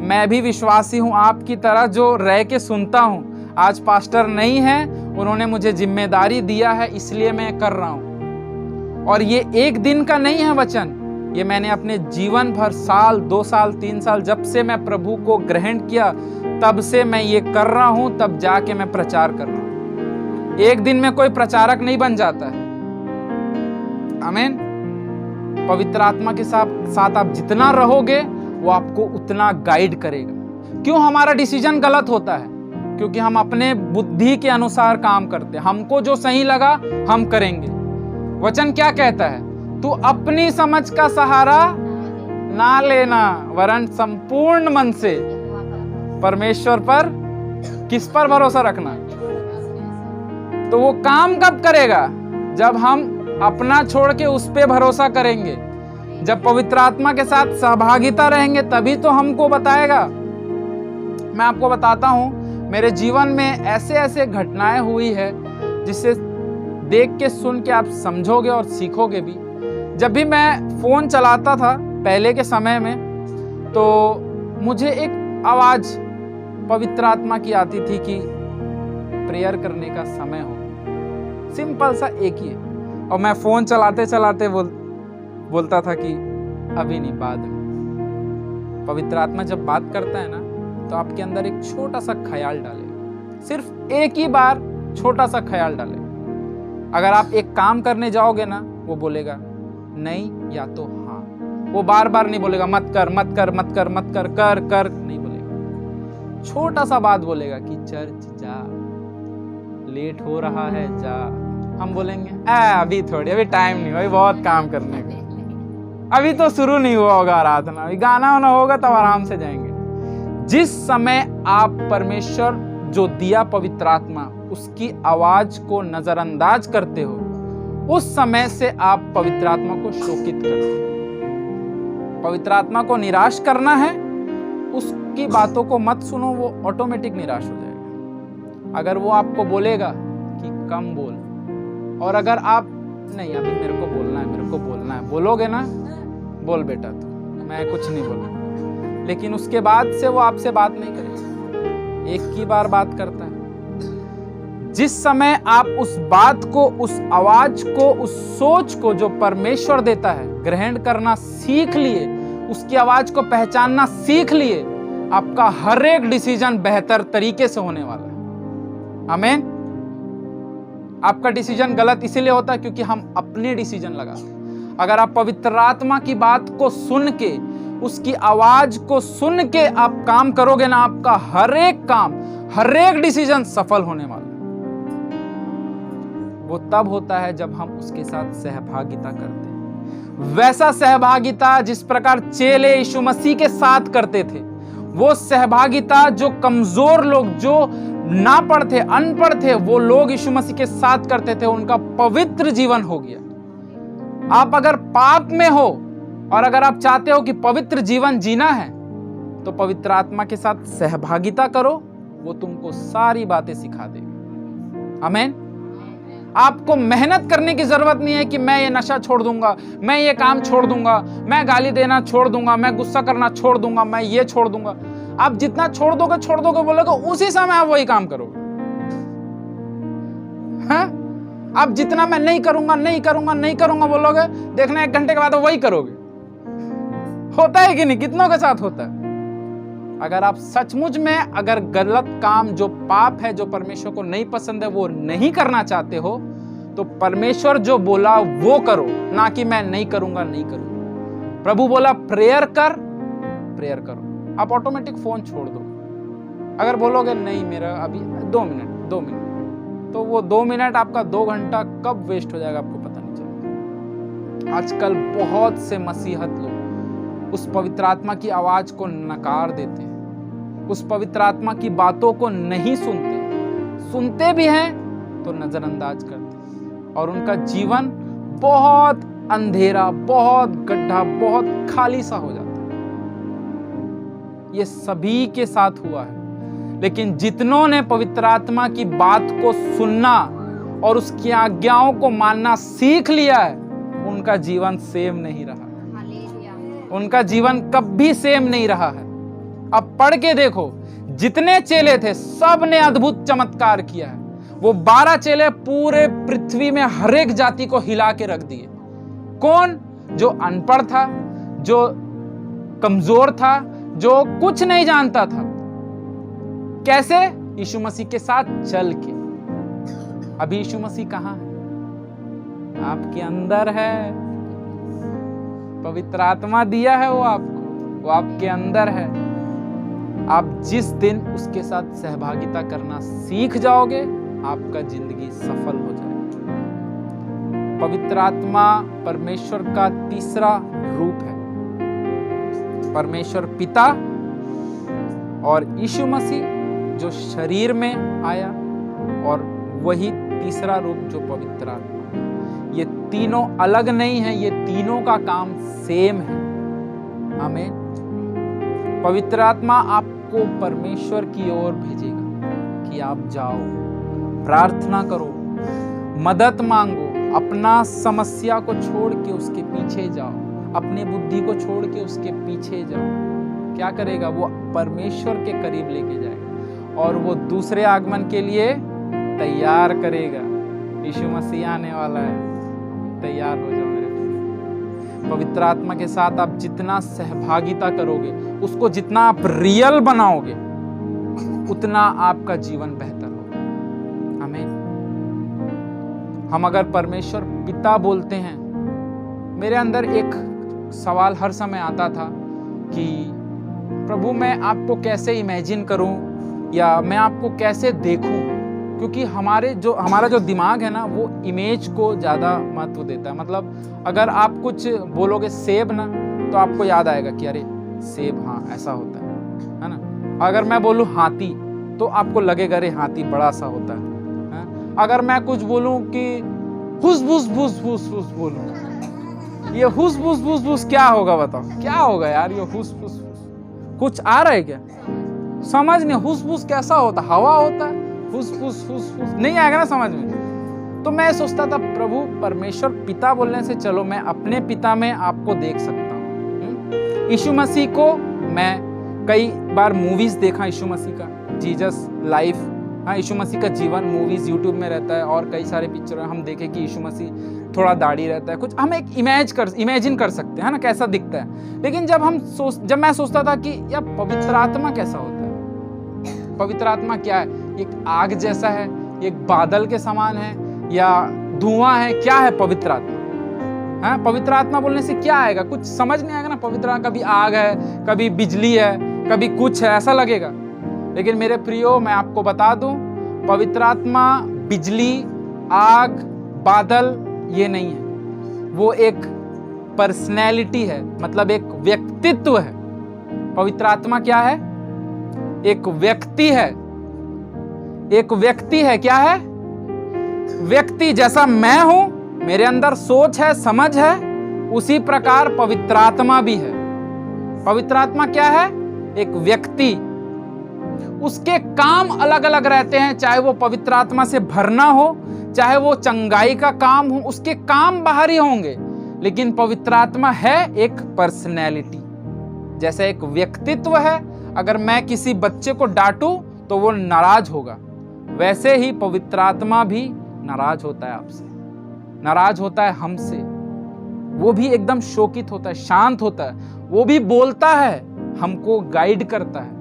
मैं भी विश्वासी हूं आपकी तरह, जो रह के सुनता हूं। आज पास्टर नहीं है, उन्होंने मुझे जिम्मेदारी दिया है, इसलिए मैं कर रहा हूं। और ये एक दिन का नहीं है वचन, ये मैंने अपने जीवन भर, साल 2 साल 3 साल, जब से मैं प्रभु को ग्रहण किया तब से मैं ये कर रहा हूं, तब जाके मैं प्रचार कर रहा हूं। एक दिन में कोई प्रचारक नहीं बन जाता है। आमीन। पवित्र आत्मा के साथ आप जितना रहोगे वो आपको उतना गाइड करेगा। क्यों हमारा डिसीजन गलत होता है? क्योंकि हम अपने बुद्धि के अनुसार काम करते हैं। हमको जो सही लगा हम करेंगे। वचन क्या कहता है? तू अपनी समझ का सहारा ना लेना, वरन संपूर्ण मन से परमेश्वर पर, किस पर भरोसा रखना। तो वो काम कब करेगा? जब हम अपना छोड़ के उस पे भरोसा करेंगे, जब पवित्र आत्मा के साथ सहभागिता रहेंगे, तभी तो हमको बताएगा। मैं आपको बताता हूं, मेरे जीवन में ऐसे ऐसे घटनाएं हुई है जिससे देख के सुन के आप समझोगे और सीखोगे भी। जब भी मैं फोन चलाता था पहले के समय में, तो मुझे एक आवाज पवित्र आत्मा की आती थी कि प्रेयर करने का समय हो। सिंपल सा एक ही है। और मैं फोन चलाते चलाते बोलता था कि अभी नहीं, बाद में। पवित्र आत्मा जब बात करता है ना, तो आपके अंदर एक छोटा सा ख्याल डालेगा। सिर्फ एक ही बार छोटा सा ख्याल डालेगा। अगर आप एक काम करने जाओगे ना, वो बोलेगा नहीं या तो हाँ। वो बार बार नहीं बोलेगा मत कर मत कर मत कर मत कर, कर कर नहीं बोलेगा। छोटा सा बात बोलेगा कि चर्च जा, लेट हो रहा है जा। हम बोलेंगे अभी थोड़ी, अभी टाइम नहीं, अभी बहुत काम करने का, अभी तो शुरू नहीं हुआ होगा आराधना, अभी गाना वाना होगा तब आराम से जाएंगे। जिस समय आप परमेश्वर जो दिया पवित्र आत्मा, उसकी आवाज को नजरअंदाज करते हो, उस समय से आप पवित्र आत्मा को शोकित करो। पवित्र आत्मा को निराश करना है, उसकी बातों को मत सुनो, वो ऑटोमेटिक निराश हो जाएगा। अगर वो आपको बोलेगा कि कम बोल, और अगर आप नहीं अभी मेरे को बोलना है बोलोगे ना, बोल बेटा तू, मैं कुछ नहीं बोलूंगा, लेकिन उसके बाद से वो आपसे बात नहीं करेगा। एक ही बार बात करता है। जिस समय आप उस बात को, उस आवाज को, उस सोच को जो परमेश्वर देता है ग्रहण करना सीख लिए, उसकी आवाज को पहचानना सीख लिए, आपका हर एक डिसीजन बेहतर तरीके से होने वाला है। आमीन। आपका डिसीजन गलत इसीलिए होता है क्योंकि हम अपने डिसीजन लगाते हैं। अगर आप पवित्र आत्मा की बात को सुन के, उसकी आवाज को सुन के आप काम करोगे ना, आपका हर एक काम, हर एक डिसीजन सफल होने वाला है। वो तब होता है जब हम उसके साथ सहभागिता करते हैं। वैसा सहभागिता जिस प्रकार चेले यीशु मसीह के साथ करते थे, वो सहभागिता जो कमजोर लोग, जो ना पढ़ थे, अनपढ़ थे, वो लोग यीशु मसीह के साथ करते थे, उनका पवित्र जीवन हो गया। आप अगर पाप में हो और अगर आप चाहते हो कि पवित्र जीवन जीना है, तो पवित्र आत्मा के साथ सहभागिता करो, वो तुमको सारी बातें सिखा देगा। आमीन। आपको मेहनत करने की जरूरत नहीं है कि मैं ये नशा छोड़ दूंगा, मैं ये काम छोड़ दूंगा, मैं गाली देना छोड़ दूंगा, मैं गुस्सा करना छोड़ दूंगा, मैं ये छोड़ दूंगा। आप जितना छोड़ दोगे बोलोगे, उसी समय आप वही काम करोगे। हाँ? आप जितना मैं नहीं करूंगा बोलोगे, देखना 1 घंटे के बाद वही करोगे। होता है कि नहीं? कितनों के साथ होता है। अगर आप सचमुच में अगर गलत काम, जो पाप है, जो परमेश्वर को नहीं पसंद है, वो नहीं करना चाहते हो, तो परमेश्वर जो बोला वो करो, ना कि मैं नहीं करूंगा। प्रभु बोला प्रेयर करो, आप ऑटोमेटिक फोन छोड़ दो। अगर बोलोगे नहीं मेरा अभी 2 मिनट, तो वो 2 मिनट आपका 2 घंटा कब वेस्ट हो जाएगा आपको पता नहीं चलेगा। आजकल बहुत से मसीहत लोग उस पवित्र आत्मा की आवाज को नकार देते हैं, उस पवित्र आत्मा की बातों को नहीं सुनते भी हैं तो नजरअंदाज करते हैं, और उनका जीवन बहुत अंधेरा, बहुत गड्ढा, बहुत खाली सा हो जाता है। ये सभी के साथ हुआ है, लेकिन जितनों ने पवित्र आत्मा की बात को सुनना और उसकी आज्ञाओं को मानना सीख लिया है, उनका जीवन सेम नहीं रहा। उनका जीवन कभी सेम नहीं रहा है। अब पढ़ के देखो, जितने चेले थे सब ने अद्भुत चमत्कार किया है। वो 12 चेले पूरे पृथ्वी में हर एक जाति को हिला के रख दिए। कौन? जो अनपढ़ था, जो कमजोर था, जो कुछ नहीं जानता था। कैसे? यीशु मसीह के साथ चल के। अभी यीशु मसीह कहां है? आपके अंदर है। पवित्र आत्मा दिया है वो आपको, वो आपके अंदर है। आप जिस दिन उसके साथ सहभागिता करना सीख जाओगे, आपका जिंदगी सफल हो जाएगी। पवित्र आत्मा परमेश्वर का तीसरा रूप है। परमेश्वर पिता और यीशु मसीह जो शरीर में आया, और वही तीसरा रूप जो पवित्र आत्मा। ये तीनों अलग नहीं है, ये तीनों का काम सेम है। आमीन। पवित्र आत्मा आपको परमेश्वर की ओर भेजेगा कि आप जाओ, प्रार्थना करो, मदद मांगो, अपना समस्या को छोड़ के उसके पीछे जाओ, अपनी बुद्धि को छोड़ के उसके पीछे जाओ। क्या करेगा? वो परमेश्वर के करीब लेके जाएगा और वो दूसरे आगमन के लिए तैयार करेगा। यीशु मसीह आने वाला है, तैयार हो जाओ मेरे प्रिय। पवित्र आत्मा के साथ आप जितना सहभागिता करोगे, उसको जितना आप रियल बनाओगे, उतना आपका जीवन बेहतर होगा। आमीन। हम अगर परमेश्वर पिता बोलते हैं, मेरे अंदर एक सवाल हर समय आता था कि प्रभु मैं आपको कैसे इमेजिन करूं, या मैं आपको कैसे देखूं, क्योंकि हमारा जो दिमाग है ना, वो इमेज को ज़्यादा महत्व देता है। मतलब अगर आप कुछ बोलोगे सेब ना, तो आपको याद आएगा कि अरे सेब, हाँ ऐसा होता है ना। अगर मैं बोलूँ हाथी, तो आपको लगेगा अरे हाथी बड़ा सा होता है। अगर मैं कुछ बोलूँ कि हुस फुस फुस फुस फुस बोलूं। ये हुस फुस फुस फुस क्या होगा बताओ, क्या होगा यार ये हुस फुस फुस? कुछ आ रहा है क्या? समझ नहीं, हुस फुस कैसा होता? हवा होता है? हुस फुस फुस फुस नहीं आएगा ना समझ में। तो मैं सोचता था प्रभु परमेश्वर पिता बोलने से चलो मैं अपने पिता में आपको देख सकता हूँ। यीशु मसीह को मैं कई बार मूवीज देखा, यीशु मसीह का जीसस लाइफ, हाँ यीशु मसीह का जीवन मूवीज यूट्यूब में रहता है और कई सारे पिक्चर हम देखे कि यीशु मसीह थोड़ा दाढ़ी रहता है, कुछ हम एक इमेजिन कर सकते हैं ना कैसा दिखता है। लेकिन जब मैं सोचता था कि यार पवित्र आत्मा कैसा होता है, पवित्र आत्मा क्या है? एक आग जैसा है, एक बादल के समान है, या धुआं है? क्या है पवित्र आत्मा? हाँ, पवित्र आत्मा बोलने से क्या आएगा? कुछ समझ नहीं आएगा ना। पवित्र आत्मा कभी आग है, कभी बिजली है, कभी कुछ है, ऐसा लगेगा। लेकिन मेरे प्रियो मैं आपको बता दूं, पवित्र आत्मा बिजली, आग, बादल ये नहीं है, वो एक पर्सनैलिटी है, मतलब एक व्यक्तित्व है। पवित्र आत्मा क्या है? एक व्यक्ति है, एक व्यक्ति है। क्या है? व्यक्ति। जैसा मैं हूं, मेरे अंदर सोच है, समझ है, उसी प्रकार पवित्र आत्मा भी है। पवित्र आत्मा क्या है? एक व्यक्ति। उसके काम अलग अलग रहते हैं, चाहे वो पवित्र आत्मा से भरना हो, चाहे वो चंगाई का काम हो, उसके काम बाहरी होंगे, लेकिन पवित्र आत्मा है एक पर्सनैलिटी। जैसे एक व्यक्तित्व है, अगर मैं किसी बच्चे को डांटूं तो वो नाराज होगा, वैसे ही पवित्र आत्मा भी नाराज होता है आपसे, नाराज होता है हमसे। वो भी एकदम शोकित होता है, शांत होता है, वो भी बोलता है, हमको गाइड करता है।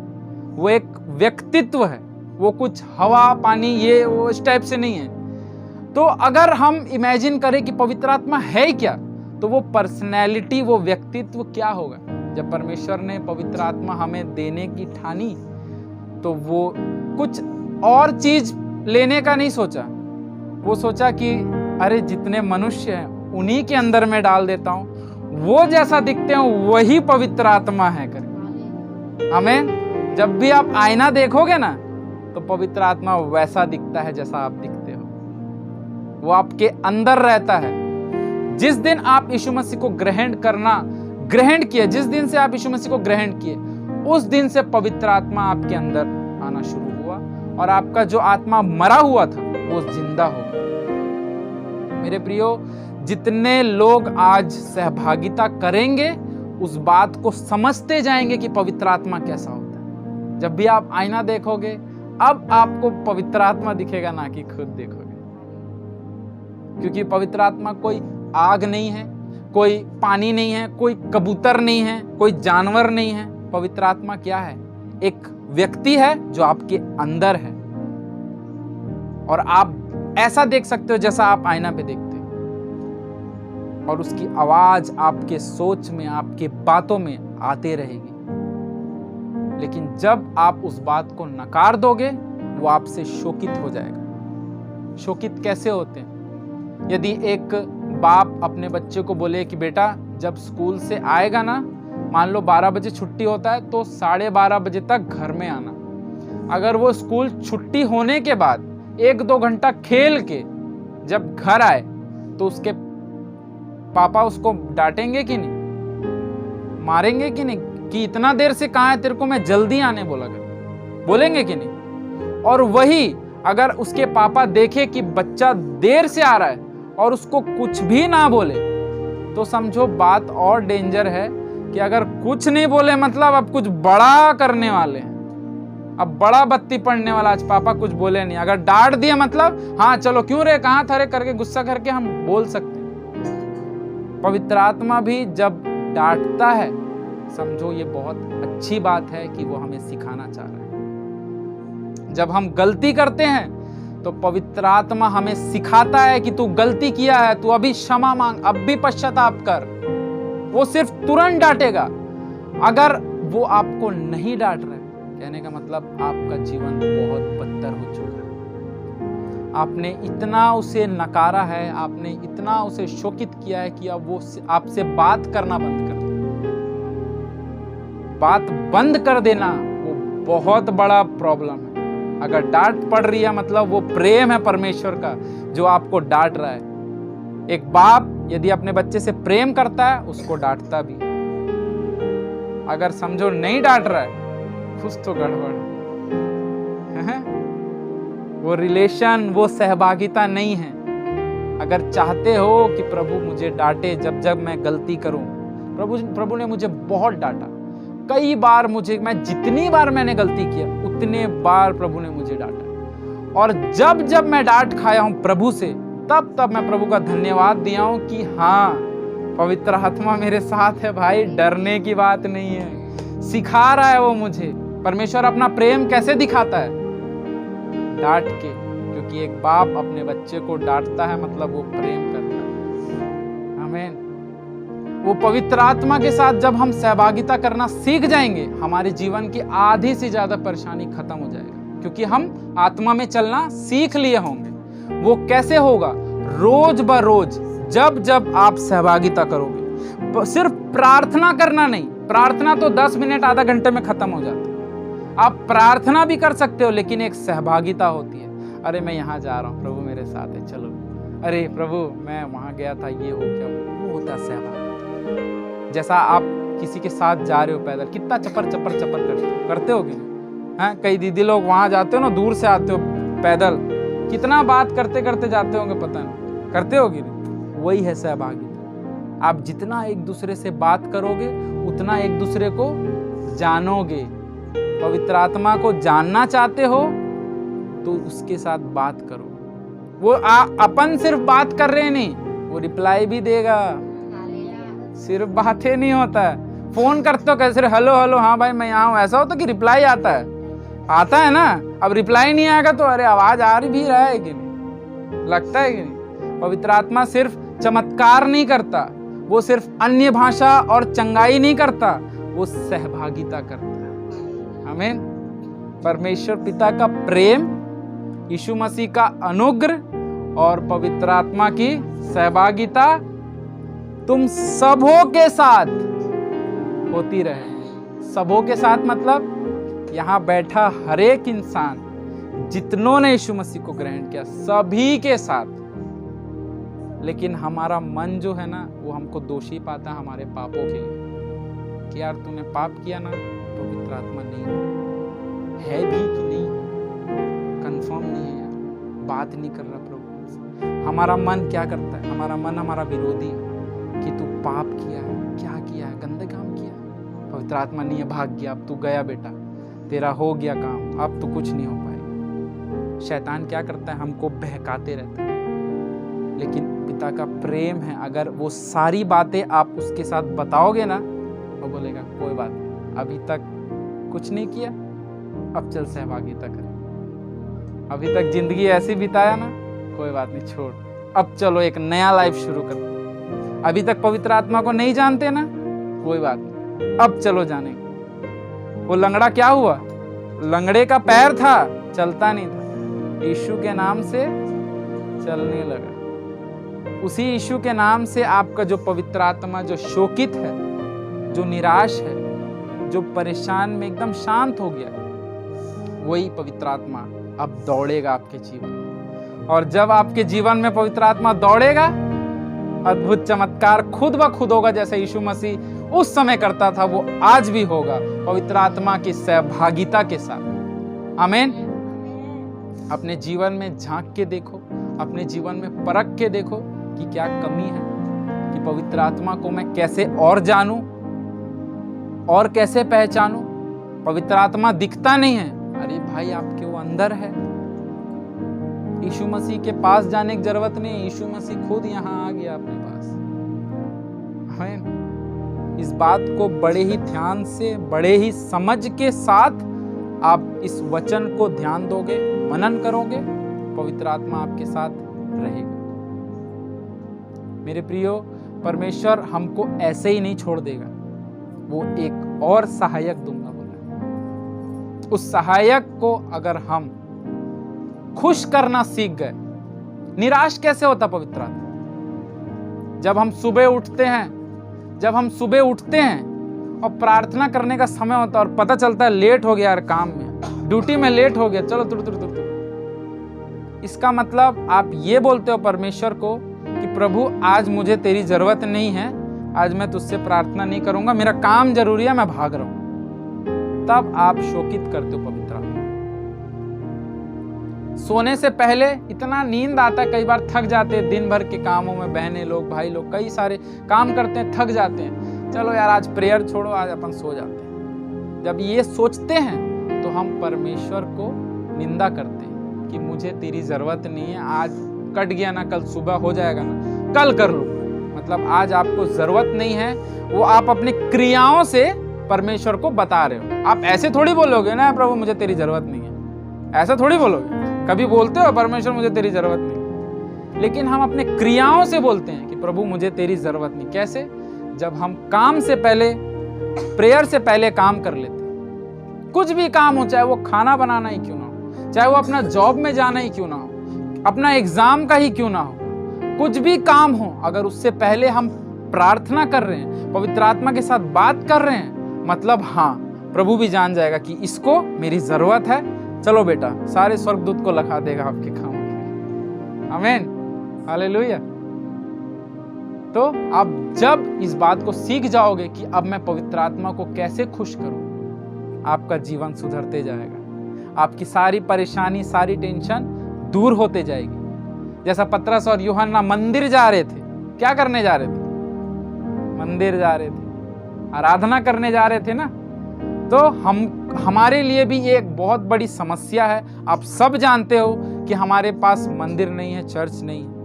वो एक व्यक्तित्व है, वो कुछ हवा पानी ये वो इस टाइप से नहीं है। तो अगर हम इमेजिन करें कि पवित्र आत्मा है क्या, तो वो पर्सनैलिटी, वो व्यक्तित्व क्या होगा? जब परमेश्वर ने पवित्र आत्मा हमें देने की ठानी, तो वो कुछ और चीज लेने का नहीं सोचा। वो सोचा कि अरे जितने मनुष्य हैं उन्हीं के अंदर में डाल देता हूं, वो जैसा दिखते हैं वही पवित्र आत्मा है करके। आमीन। जब भी आप आईना देखोगे ना, तो पवित्र आत्मा वैसा दिखता है जैसा आप दिखते हो, वो आपके अंदर रहता है। जिस दिन आप यीशु मसीह को ग्रहण किए, जिस दिन से आप यीशु मसीह को ग्रहण किए, उस दिन से पवित्र आत्मा आपके अंदर आना शुरू हुआ और आपका जो आत्मा मरा हुआ था वो जिंदा हो गया। मेरे प्रियो, जितने लोग आज सहभागिता करेंगे उस बात को समझते जाएंगे कि पवित्र आत्मा कैसा होता है। जब भी आप आईना देखोगे, अब आपको पवित्र आत्मा दिखेगा, ना कि खुद देखोगे। क्योंकि पवित्र आत्मा कोई आग नहीं है, कोई पानी नहीं है, कोई कबूतर नहीं है, कोई जानवर नहीं है। पवित्र आत्मा क्या है? एक व्यक्ति है जो आपके अंदर है, और आप ऐसा देख सकते हो जैसा आप आईना पे देखते हो, और उसकी आवाज आपके सोच में, आपके बातों में आते रहेगी। लेकिन जब आप उस बात को नकार दोगे, वो आपसे शोकित हो जाएगा। शोकित कैसे होते हैं? यदि एक बाप अपने बच्चे को बोले कि बेटा जब स्कूल से आएगा ना, मान लो 12 बजे छुट्टी होता है, तो 12:30 बजे तक घर में आना। अगर वो स्कूल छुट्टी होने के बाद 1-2 घंटा खेल के जब घर आए, तो उसके पापा उसको डांटेंगे कि नहीं, मारेंगे कि नहीं, कि इतना देर से कहाँ है, तेरे को मैं जल्दी आने बोला कर, बोलेंगे कि नहीं? और वही अगर उसके पापा देखे कि बच्चा देर से आ रहा है और उसको कुछ भी ना बोले, तो समझो बात और डेंजर है कि अगर कुछ नहीं बोले मतलब अब कुछ बड़ा करने वाले हैं, अब बड़ा बत्ती पड़ने वाला। आज पापा कुछ बोले नहीं, अगर डांट दिया मतलब हाँ चलो क्यों रे, कहाँ था रे करके गुस्सा करके हम बोल सकते हैं। पवित्र आत्मा भी जब डांटता है, समझो ये बहुत अच्छी बात है कि वो हमें सिखाना चाह रहा है। जब हम गलती करते हैं तो पवित्र आत्मा हमें सिखाता है कि तू गलती किया है, तू अभी क्षमा मांग, अब भी पश्चाताप कर। वो सिर्फ तुरंत डांटेगा। अगर वो आपको नहीं डांट रहा है, कहने का मतलब आपका जीवन बहुत बदतर हो चुका है। आपने इतना उसे नकारा है, आपने इतना उसे शोकित किया है कि अब वो आपसे बात करना बंद कर दे। बात बंद कर देना वो बहुत बड़ा प्रॉब्लम है। अगर डांट पड़ रही है मतलब वो प्रेम है परमेश्वर का जो आपको डांट रहा है। एक बाप यदि अपने बच्चे से प्रेम करता है उसको डांटता भी। अगर समझो नहीं डांट रहा है, कुछ तो गड़बड़ है। वो रिलेशन, वो सहभागिता नहीं है। अगर चाहते हो कि प्रभु मुझे डांटे जब जब मैं गलती करूं, प्रभु ने मुझे बहुत डांटा कई बार, मैं जितनी बार मैंने गलती किया उतने बार प्रभु ने मुझे डांटा। और जब जब मैं डांट खाया हूं प्रभु से, तब तब मैं प्रभु का धन्यवाद दिया हूं कि हाँ, पवित्र आत्मा मेरे साथ है भाई, डरने की बात नहीं है। सिखा रहा है वो मुझे। परमेश्वर अपना प्रेम कैसे दिखाता है? डांट के, क्योंकि एक बाप अपने बच्चे को डांटता है मतलब वो प्रेम करता है। आमीन। वो पवित्र आत्मा के साथ जब हम सहभागिता करना सीख जाएंगे, हमारे जीवन की आधी से ज्यादा परेशानी खत्म हो जाएगा, क्योंकि हम आत्मा में चलना सीख लिए होंगे। वो कैसे होगा? रोज ब रोज जब जब आप सहभागिता करोगे। सिर्फ प्रार्थना करना नहीं, प्रार्थना तो 10 मिनट आधा घंटे में खत्म हो जाता है। आप प्रार्थना भी कर सकते हो, लेकिन एक सहभागिता होती है। अरे मैं यहाँ जा रहा हूँ, प्रभु मेरे साथ है, चलो। अरे प्रभु मैं वहां गया था, ये हो क्या? वो होता है सहभागिता। जैसा आप किसी के साथ जा रहे हो पैदल, कितना चपर चपर चपर करते हो कि नहीं? हाँ, कई दीदी लोग वहां जाते हो ना, दूर से आते हो पैदल, कितना बात करते करते जाते होंगे, पता नहीं करते हो कि नहीं? वही है सहभागिता। आप जितना एक दूसरे से बात करोगे उतना एक दूसरे को जानोगे। पवित्र आत्मा को जानना चाहते हो तो उसके साथ बात करो। वो अपन सिर्फ बात कर रहे नहीं, वो रिप्लाई भी देगा। सिर्फ बातें नहीं होता है। फोन करते हो कैसे, हेलो हेलो, हाँ भाई मैं यहाँ हूँ, ऐसा होता कि रिप्लाई आता है? आता है ना। अब रिप्लाई नहीं आएगा तो अरे आवाज आ रही भी रहा है कि नहीं, लगता है कि नहीं? पवित्र आत्मा सिर्फ चमत्कार नहीं करता, वो सिर्फ अन्य भाषा और चंगाई नहीं करता, वो सहभागिता करता है। आमीन। परमेश्वर पिता का प्रेम, यीशु मसीह का अनुग्रह और पवित्र आत्मा की सहभागिता तुम सबों के साथ होती रहे। सबों के साथ मतलब यहाँ बैठा हर एक इंसान, जितनों ने यीशु मसीह को ग्रहण किया, सभी के साथ। लेकिन हमारा मन जो है ना, वो हमको दोषी पाता है हमारे पापों के लिए, कि यार तूने पाप किया ना, पवित्र आत्मा नहीं है भी कि नहीं, कंफर्म नहीं है यार, बात नहीं कर रहा प्रभु। हमारा मन क्या करता है? हमारा मन हमारा विरोधी है कि तू पाप किया है, क्या किया है, गंदे काम किया। पवित्र आत्मा नहीं है, भाग गया, अब तू गया बेटा, तेरा हो गया काम, अब तो कुछ नहीं हो पाएगा। शैतान क्या करता है? हमको बहकाते रहता है। लेकिन पिता का प्रेम है, अगर वो सारी बातें आप उसके साथ बताओगे ना, वो बोलेगा कोई बात नहीं, अभी तक कुछ नहीं किया, अब चल सहभागिता करें। अभी तक जिंदगी ऐसी बिताया ना, कोई बात नहीं, छोड़, अब चलो एक नया लाइफ शुरू करते हैं। अभी तक पवित्र आत्मा को नहीं जानते ना, कोई बात नहीं, अब चलो जाने। वो लंगड़ा क्या हुआ? लंगड़े का पैर था, चलता नहीं था, यीशु के नाम से चलने लगा। उसी यीशु के नाम से आपका जो पवित्र आत्मा, जो शोकित है, जो निराश है, जो परेशान में एकदम शांत हो गया, वही पवित्र आत्मा अब दौड़ेगा आपके जीवन में। और जब आपके जीवन में पवित्र आत्मा दौड़ेगा, अद्भुत चमत्कार खुद ब खुद होगा। जैसे यीशु मसीह उस समय करता था, वो आज भी होगा, पवित्र आत्मा की सहभागिता के साथ। आमीन। अपने जीवन में झांक के देखो, अपने जीवन में परख के देखो कि क्या कमी है, कि पवित्र आत्मा को मैं कैसे और जानूं और कैसे पहचानूं। पवित्र आत्मा दिखता नहीं है, अरे भाई आपके वो अंदर है। यीशु मसीह के पास जाने की जरूरत नहीं, यीशु मसीह खुद यहाँ आ गया अपने पास। आमीन। इस बात को बड़े ही ध्यान से, बड़े ही समझ के साथ आप इस वचन को ध्यान दोगे, मनन करोगे, पवित्र आत्मा आपके साथ रहेगा। मेरे प्रियो, परमेश्वर हमको ऐसे ही नहीं छोड़ देगा, वो एक और सहायक दूंगा बोला। उस सहायक को अगर हम खुश करना सीख गए, निराश कैसे होता पवित्र आत्मा? जब हम सुबह उठते हैं और प्रार्थना करने का समय होता है और पता चलता है लेट हो गया यार, काम में, ड्यूटी में लेट हो गया, चलो तुर। इसका मतलब आप ये बोलते हो परमेश्वर को कि प्रभु आज मुझे तेरी जरूरत नहीं है, आज मैं तुझसे प्रार्थना नहीं करूंगा, मेरा काम जरूरी है, मैं भाग रहा हूं, तब आप शोकित करते हो पवित्र आत्मा। सोने से पहले इतना नींद आता है, कई बार थक जाते हैं दिन भर के कामों में, बहनें लोग, भाई लोग कई सारे काम करते हैं, थक जाते हैं, चलो यार आज प्रेयर छोड़ो, आज अपन सो जाते हैं। जब ये सोचते हैं तो हम परमेश्वर को निंदा करते हैं कि मुझे तेरी जरूरत नहीं है, आज कट गया ना, कल सुबह हो जाएगा ना, कल कर लूंगा। मतलब आज आपको जरूरत नहीं है, वो आप अपनी क्रियाओं से परमेश्वर को बता रहे हो। आप ऐसे थोड़ी बोलोगे ना प्रभु मुझे तेरी जरूरत नहीं है, ऐसा थोड़ी बोलोगे। कभी बोलते हो परमेश्वर मुझे तेरी जरूरत नहीं, लेकिन हम अपने क्रियाओं से बोलते हैं कि प्रभु मुझे तेरी जरूरत नहीं। कैसे? जब हम काम से पहले, प्रेयर से पहले काम कर लेते हैं, कुछ भी काम हो, चाहे वो खाना बनाना ही क्यों ना हो, चाहे वो अपना जॉब में जाना ही क्यों ना हो, अपना एग्जाम का ही क्यों ना हो, कुछ भी काम हो, अगर उससे पहले हम प्रार्थना कर रहे हैं, पवित्र आत्मा के साथ बात कर रहे हैं, मतलब हाँ प्रभु भी जान जाएगा कि इसको मेरी जरूरत है, चलो बेटा, सारे स्वर्गदूत को लगा देगा आपके कामों के। आमीन, हालेलुया। तो आप जब इस बात को सीख जाओगे कि अब मैं पवित्र आत्मा को कैसे खुश करूं, आपका जीवन सुधरते जाएगा, आपकी सारी परेशानी, सारी टेंशन दूर होते जाएगी। जैसा पतरस और यूहन्ना मंदिर जा रहे थे, क्या करने जा रहे थे? मंदिर जा रहे थे, आराधना करने जा रहे थे ना। तो हमारे लिए भी ये एक बहुत बड़ी समस्या है। आप सब जानते हो कि हमारे पास मंदिर नहीं है, चर्च नहीं है।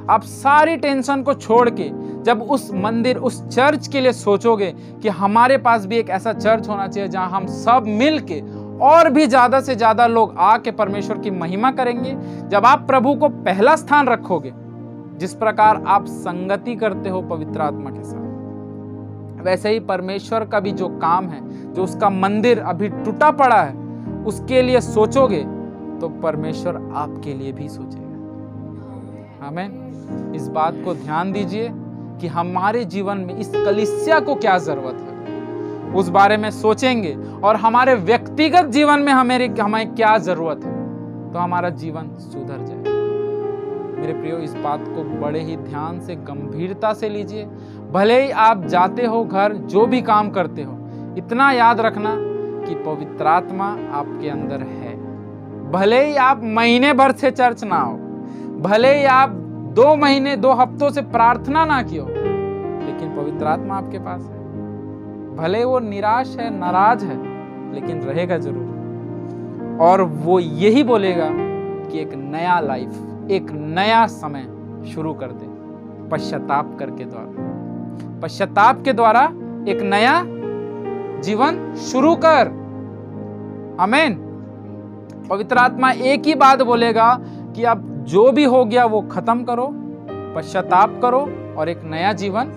आप सारी टेंशन को छोड़ के जब उस मंदिर, उस चर्च के लिए सोचोगे कि हमारे पास भी एक ऐसा चर्च होना चाहिए जहां हम सब मिल के और भी ज्यादा से ज्यादा लोग आके परमेश्वर की महिमा करेंगे। जब आप प्रभु को पहला स्थान रखोगे, जिस प्रकार आप संगति करते हो पवित्र आत्मा के साथ, वैसे ही परमेश्वर का भी जो काम है, जो उसका मंदिर अभी टूटा पड़ा है, उसके लिए सोचोगे तो परमेश्वर आपके लिए भी सोचेगा। आमीन। इस बात को ध्यान दीजिए कि हमारे जीवन में इस कलीसिया को क्या जरूरत है, उस बारे में सोचेंगे, और हमारे व्यक्तिगत जीवन में हमें क्या जरूरत है, तो हमारा जीवन सुधर जाएगा। मेरे प्रियो, इस बात को बड़े ही ध्यान से, गंभीरता से लीजिए। भले ही आप जाते हो घर, जो भी काम करते हो, इतना याद रखना कि पवित्र आत्मा आपके अंदर है। भले ही आप महीने भर से चर्च ना हो, भले ही आप 2 महीने 2 हफ्तों से प्रार्थना ना की हो, लेकिन पवित्र आत्मा आपके पास है। भले वो निराश है, नाराज है, लेकिन रहेगा जरूर। और वो यही बोलेगा कि एक नया लाइफ, एक नया समय शुरू कर दे पश्चाताप करके द्वारा। पश्चाताप के द्वारा एक नया जीवन शुरू कर। आमीन। पवित्र आत्मा एक ही बात बोलेगा कि अब जो भी हो गया वो खत्म करो, पश्चाताप करो और एक नया जीवन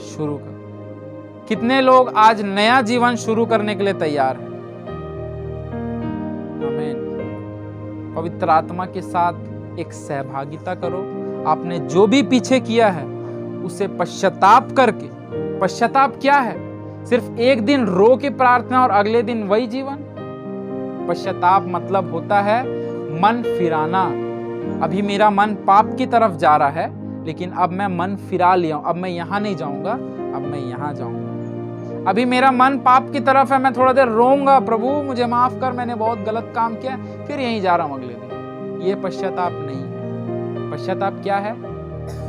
शुरू करो। कितने लोग आज नया जीवन शुरू करने के लिए तैयार हैं? आमीन। पवित्र आत्मा के साथ एक सहभागिता करो। आपने जो भी पीछे किया है उसे पश्चाताप करके, पश्चाताप क्या है? सिर्फ एक दिन रो के प्रार्थना और अगले दिन वही जीवन? पश्चाताप मतलब होता है मन फिराना। अभी मेरा मन पाप की तरफ जा रहा है, लेकिन अब मैं मन फिरा लिया हूं, अब मैं यहां नहीं जाऊंगा, अब मैं यहां जाऊंगा। अभी मेरा मन पाप की तरफ है, मैं थोड़ा देर रोऊंगा, प्रभु मुझे माफ कर, मैंने बहुत गलत काम किया, फिर यहीं जा रहा हूं अगले दिन। ये पश्चाताप नहीं है। पश्चाताप क्या है?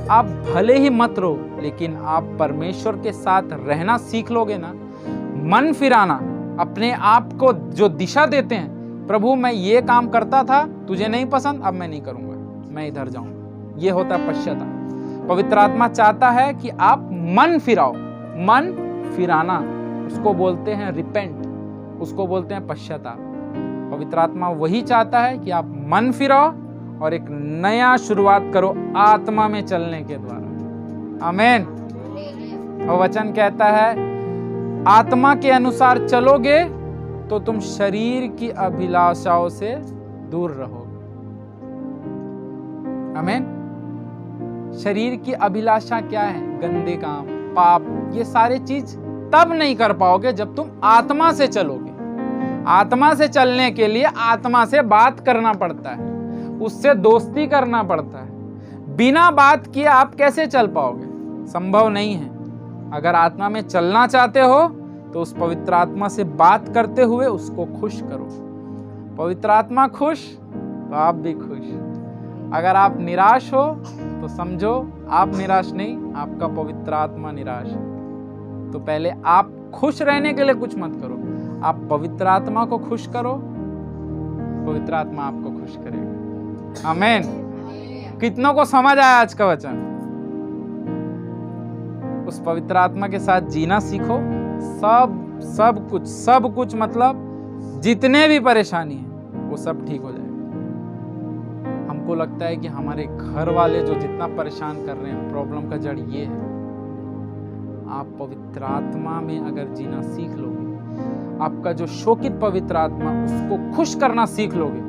आप भले ही मत रो, लेकिन आप परमेश्वर के साथ रहना सीख लोगे ना। मन फिराना, अपने आप को जो दिशा देते हैं, प्रभु मैं ये काम करता था, तुझे नहीं पसंद, अब मैं नहीं करूंगा, मैं इधर जाऊंगा। ये होता है पश्चाताप। पवित्र आत्मा चाहता है कि आप मन फिराओ। मन फिराना उसको बोलते हैं रिपेंट, उसको बोलते हैं पश्चाताप। पवित्र आत्मा वही चाहता है कि आप मन फिराओ और एक नया शुरुआत करो आत्मा में चलने के द्वारा। आमीन। और वचन कहता है आत्मा के अनुसार चलोगे तो तुम शरीर की अभिलाषाओं से दूर रहोगे। आमीन। शरीर की अभिलाषा क्या है? गंदे काम, पाप, ये सारे चीज तब नहीं कर पाओगे जब तुम आत्मा से चलोगे। आत्मा से चलने के लिए आत्मा से बात करना पड़ता है, उससे दोस्ती करना पड़ता है। बिना बात किए आप कैसे चल पाओगे? संभव नहीं है। अगर आत्मा में चलना चाहते हो तो उस पवित्र आत्मा से बात करते हुए उसको खुश करो। पवित्र आत्मा खुश तो आप भी खुश। अगर आप निराश हो तो समझो आप निराश नहीं, आपका पवित्र आत्मा निराश है। तो पहले आप खुश रहने के लिए कुछ मत करो, आप पवित्र आत्मा को खुश करो, पवित्र आत्मा आपको खुश करेगा। आमीन। कितनों को समझ आया आज का वचन? उस पवित्र आत्मा के साथ जीना सीखो। सब कुछ मतलब जितने भी परेशानी है वो सब ठीक हो जाएगा। हमको लगता है कि हमारे घर वाले जो जितना परेशान कर रहे हैं, प्रॉब्लम का जड़ ये है। आप पवित्र आत्मा में अगर जीना सीख लोगे, आपका जो शोकित पवित्र आत्मा, उसको खुश करना सीख लोगे,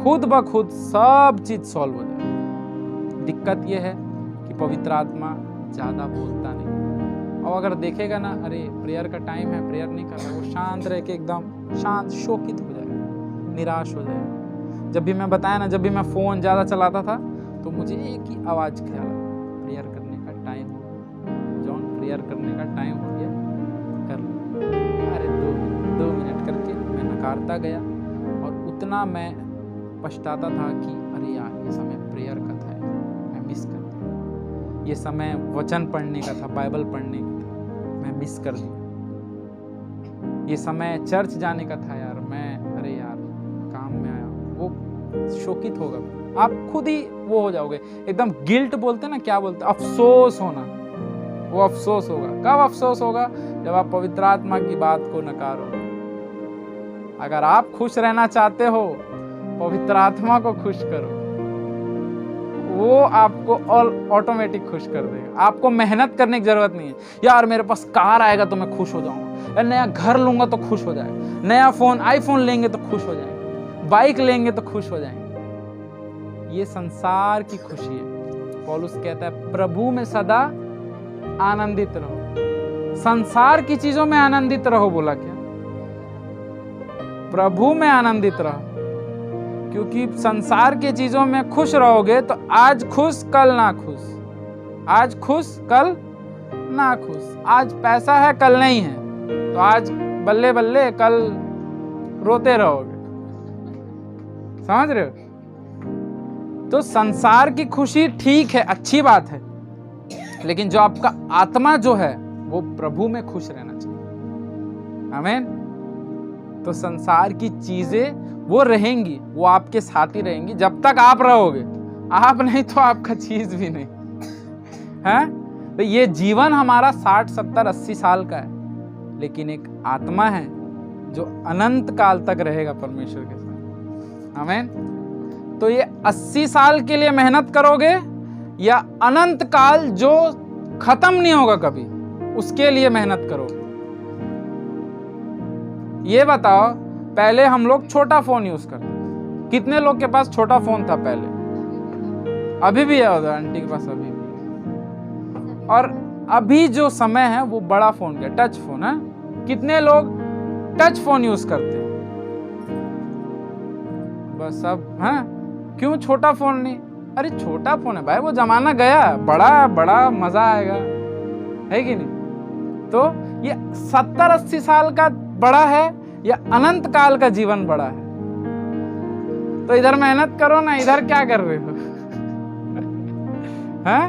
खुद ब खुद सब चीज सॉल्व हो जाएगी। दिक्कत यह है कि पवित्र आत्मा ज्यादा बोलता नहीं, और अगर देखेगा ना, अरे प्रेयर का टाइम है, प्रेयर नहीं कर रहा, वो शांत रह के एकदम शांत शोकित हो जाएगा, निराश हो जाएगा। जब भी मैं बताया ना, जब भी मैं फ़ोन ज़्यादा चलाता था तो मुझे एक ही आवाज़ ख्याल आया, प्रेयर करने का टाइम हो गया, जॉन प्रेयर करने का टाइम हो गया, कर लो। अरे 2 मिनट करके मैं नकारता गया, और उतना मैं पछताता था कि अरे यार ये समय प्रेयर का था, मैं मिस कर दिया। ये समय वचन पढ़ने का था, बाइबल पढ़ने का था, मैं मिस कर दिया। ये समय चर्च जाने का था यार, मैं अरे यार काम में आया। वो शोकित होगा, आप खुद ही वो हो जाओगे, एकदम गिल्ट बोलते ना, क्या बोलते, अफसोस होना। वो अफसोस होगा। कब अफसोस होगा? जब आप पवित्र आत्मा की बात को नकारोगे। अगर आप खुश रहना चाहते हो, पवित्र आत्मा को खुश करो, वो आपको ऑटोमेटिक खुश कर देगा। आपको मेहनत करने की जरूरत नहीं है। यार मेरे पास कार आएगा तो मैं खुश हो जाऊंगा, नया घर लूंगा तो खुश हो जाएगा, नया फोन आईफोन लेंगे तो खुश हो जाएंगे, बाइक लेंगे तो खुश हो जाएंगे। ये संसार की खुशी है। पौलुस कहता है प्रभु में सदा आनंदित रहो। संसार की चीजों में आनंदित रहो बोला क्या? प्रभु में आनंदित रहो, क्योंकि संसार की चीजों में खुश रहोगे तो आज खुश कल ना खुश, आज खुश कल ना खुश। आज पैसा है कल नहीं है, तो आज बल्ले बल्ले कल रोते रहोगे। समझ रहे हो? तो संसार की खुशी ठीक है, अच्छी बात है, लेकिन जो आपका आत्मा जो है वो प्रभु में खुश रहना चाहिए। आमीन। तो संसार की चीजें वो रहेंगी, वो आपके साथ ही रहेंगी जब तक आप रहोगे। आप नहीं तो आपका चीज भी नहीं है। तो ये जीवन हमारा 60, 70, 80 साल का है, लेकिन एक आत्मा है जो अनंत काल तक रहेगा परमेश्वर के साथ। आमीन। तो ये 80 साल के लिए मेहनत करोगे या अनंत काल जो खत्म नहीं होगा कभी, उसके लिए मेहनत करोगे? ये बताओ। पहले हम लोग छोटा फोन यूज करते, कितने लोग के पास छोटा फोन था पहले? अभी भी है उधर आंटी के पास, अभी भी। और अभी जो समय है वो बड़ा फोन का, टच फोन है। कितने लोग टच फोन यूज करते हैं? बस अब है। क्यों छोटा फोन नहीं? अरे छोटा फोन है भाई, वो जमाना गया, बड़ा मजा आएगा, है कि नहीं? तो ये 70-80 साल का बड़ा है या अनंत काल का जीवन बड़ा है? तो इधर मेहनत करो ना, इधर क्या कर रहे हो? हैं?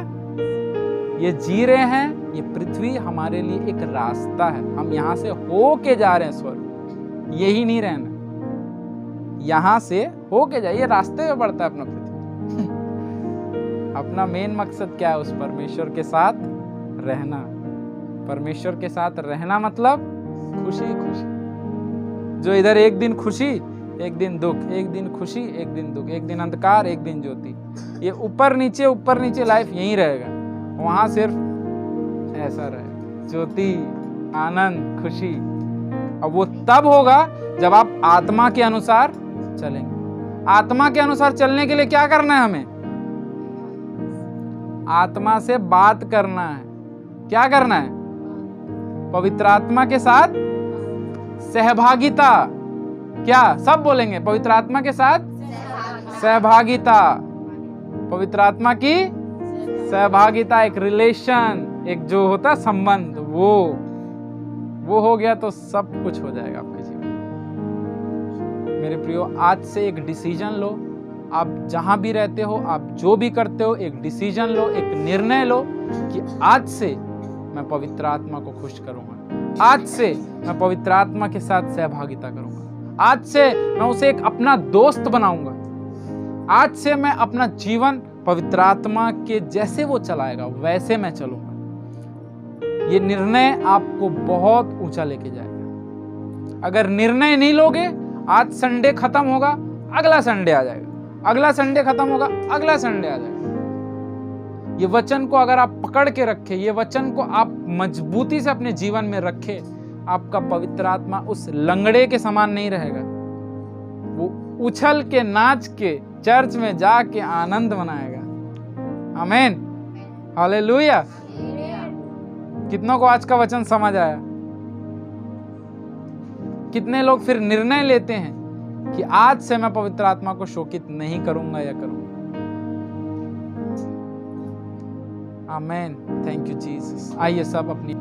ये जी रहे हैं, ये पृथ्वी हमारे लिए एक रास्ता है। हम यहां से होके जा रहे हैं स्वर्ग, यही नहीं रहना। यहां से होके जाइए, रास्ते में बढ़ता है अपना पृथ्वी। अपना मेन मकसद क्या है? उस परमेश्वर के साथ रहना। परमेश्वर के साथ रहना मतलब खुशी खुशी। जो इधर एक दिन खुशी एक दिन दुख, एक दिन खुशी एक दिन दुख, एक दिन अंधकार एक दिन ज्योति, ये ऊपर नीचे लाइफ यहीं रहेगा। वहां सिर्फ ऐसा रहेगा, ज्योति, आनंद, खुशी। अब वो तब होगा जब आप आत्मा के अनुसार चलेंगे। आत्मा के अनुसार चलने के लिए क्या करना है? हमें आत्मा से बात करना है। क्या करना है? पवित्र आत्मा के साथ सहभागिता। क्या सब बोलेंगे? पवित्र आत्मा के साथ सहभागिता। पवित्र आत्मा की सहभागिता, एक रिलेशन, एक जो होता है संबंध, वो हो गया तो सब कुछ हो जाएगा आपके जीवन में। मेरे प्रियो, आज से एक डिसीजन लो। आप जहां भी रहते हो, आप जो भी करते हो, एक डिसीजन लो, एक निर्णय लो कि आज से मैं पवित्र आत्मा को खुश करूंगा। आज से मैं पवित्र आत्मा के साथ सहभागिता करूंगा। आज से मैं उसे एक अपना दोस्त बनाऊंगा। आज से मैं अपना जीवन पवित्र आत्मा के जैसे वो चलाएगा वैसे मैं चलूंगा। ये निर्णय आपको बहुत ऊंचा लेके जाएगा। अगर निर्णय नहीं लोगे, आज संडे खत्म होगा, अगला संडे आ जाएगा, अगला संडे खत्म होगा, अगला संडे आ जाएगा। ये वचन को अगर आप पकड़ के रखे, ये वचन को आप मजबूती से अपने जीवन में रखे, आपका पवित्र आत्मा उस लंगड़े के समान नहीं रहेगा। वो उछल के, नाच के, चर्च में जाके आनंद मनाएगा। आमीन, हालेलुया। कितनों को आज का वचन समझ आया? कितने लोग फिर निर्णय लेते हैं कि आज से मैं पवित्र आत्मा को शोकित नहीं करूंगा या करूंगा? आमीन, थैंक यू जीसस। आइए सब अपनी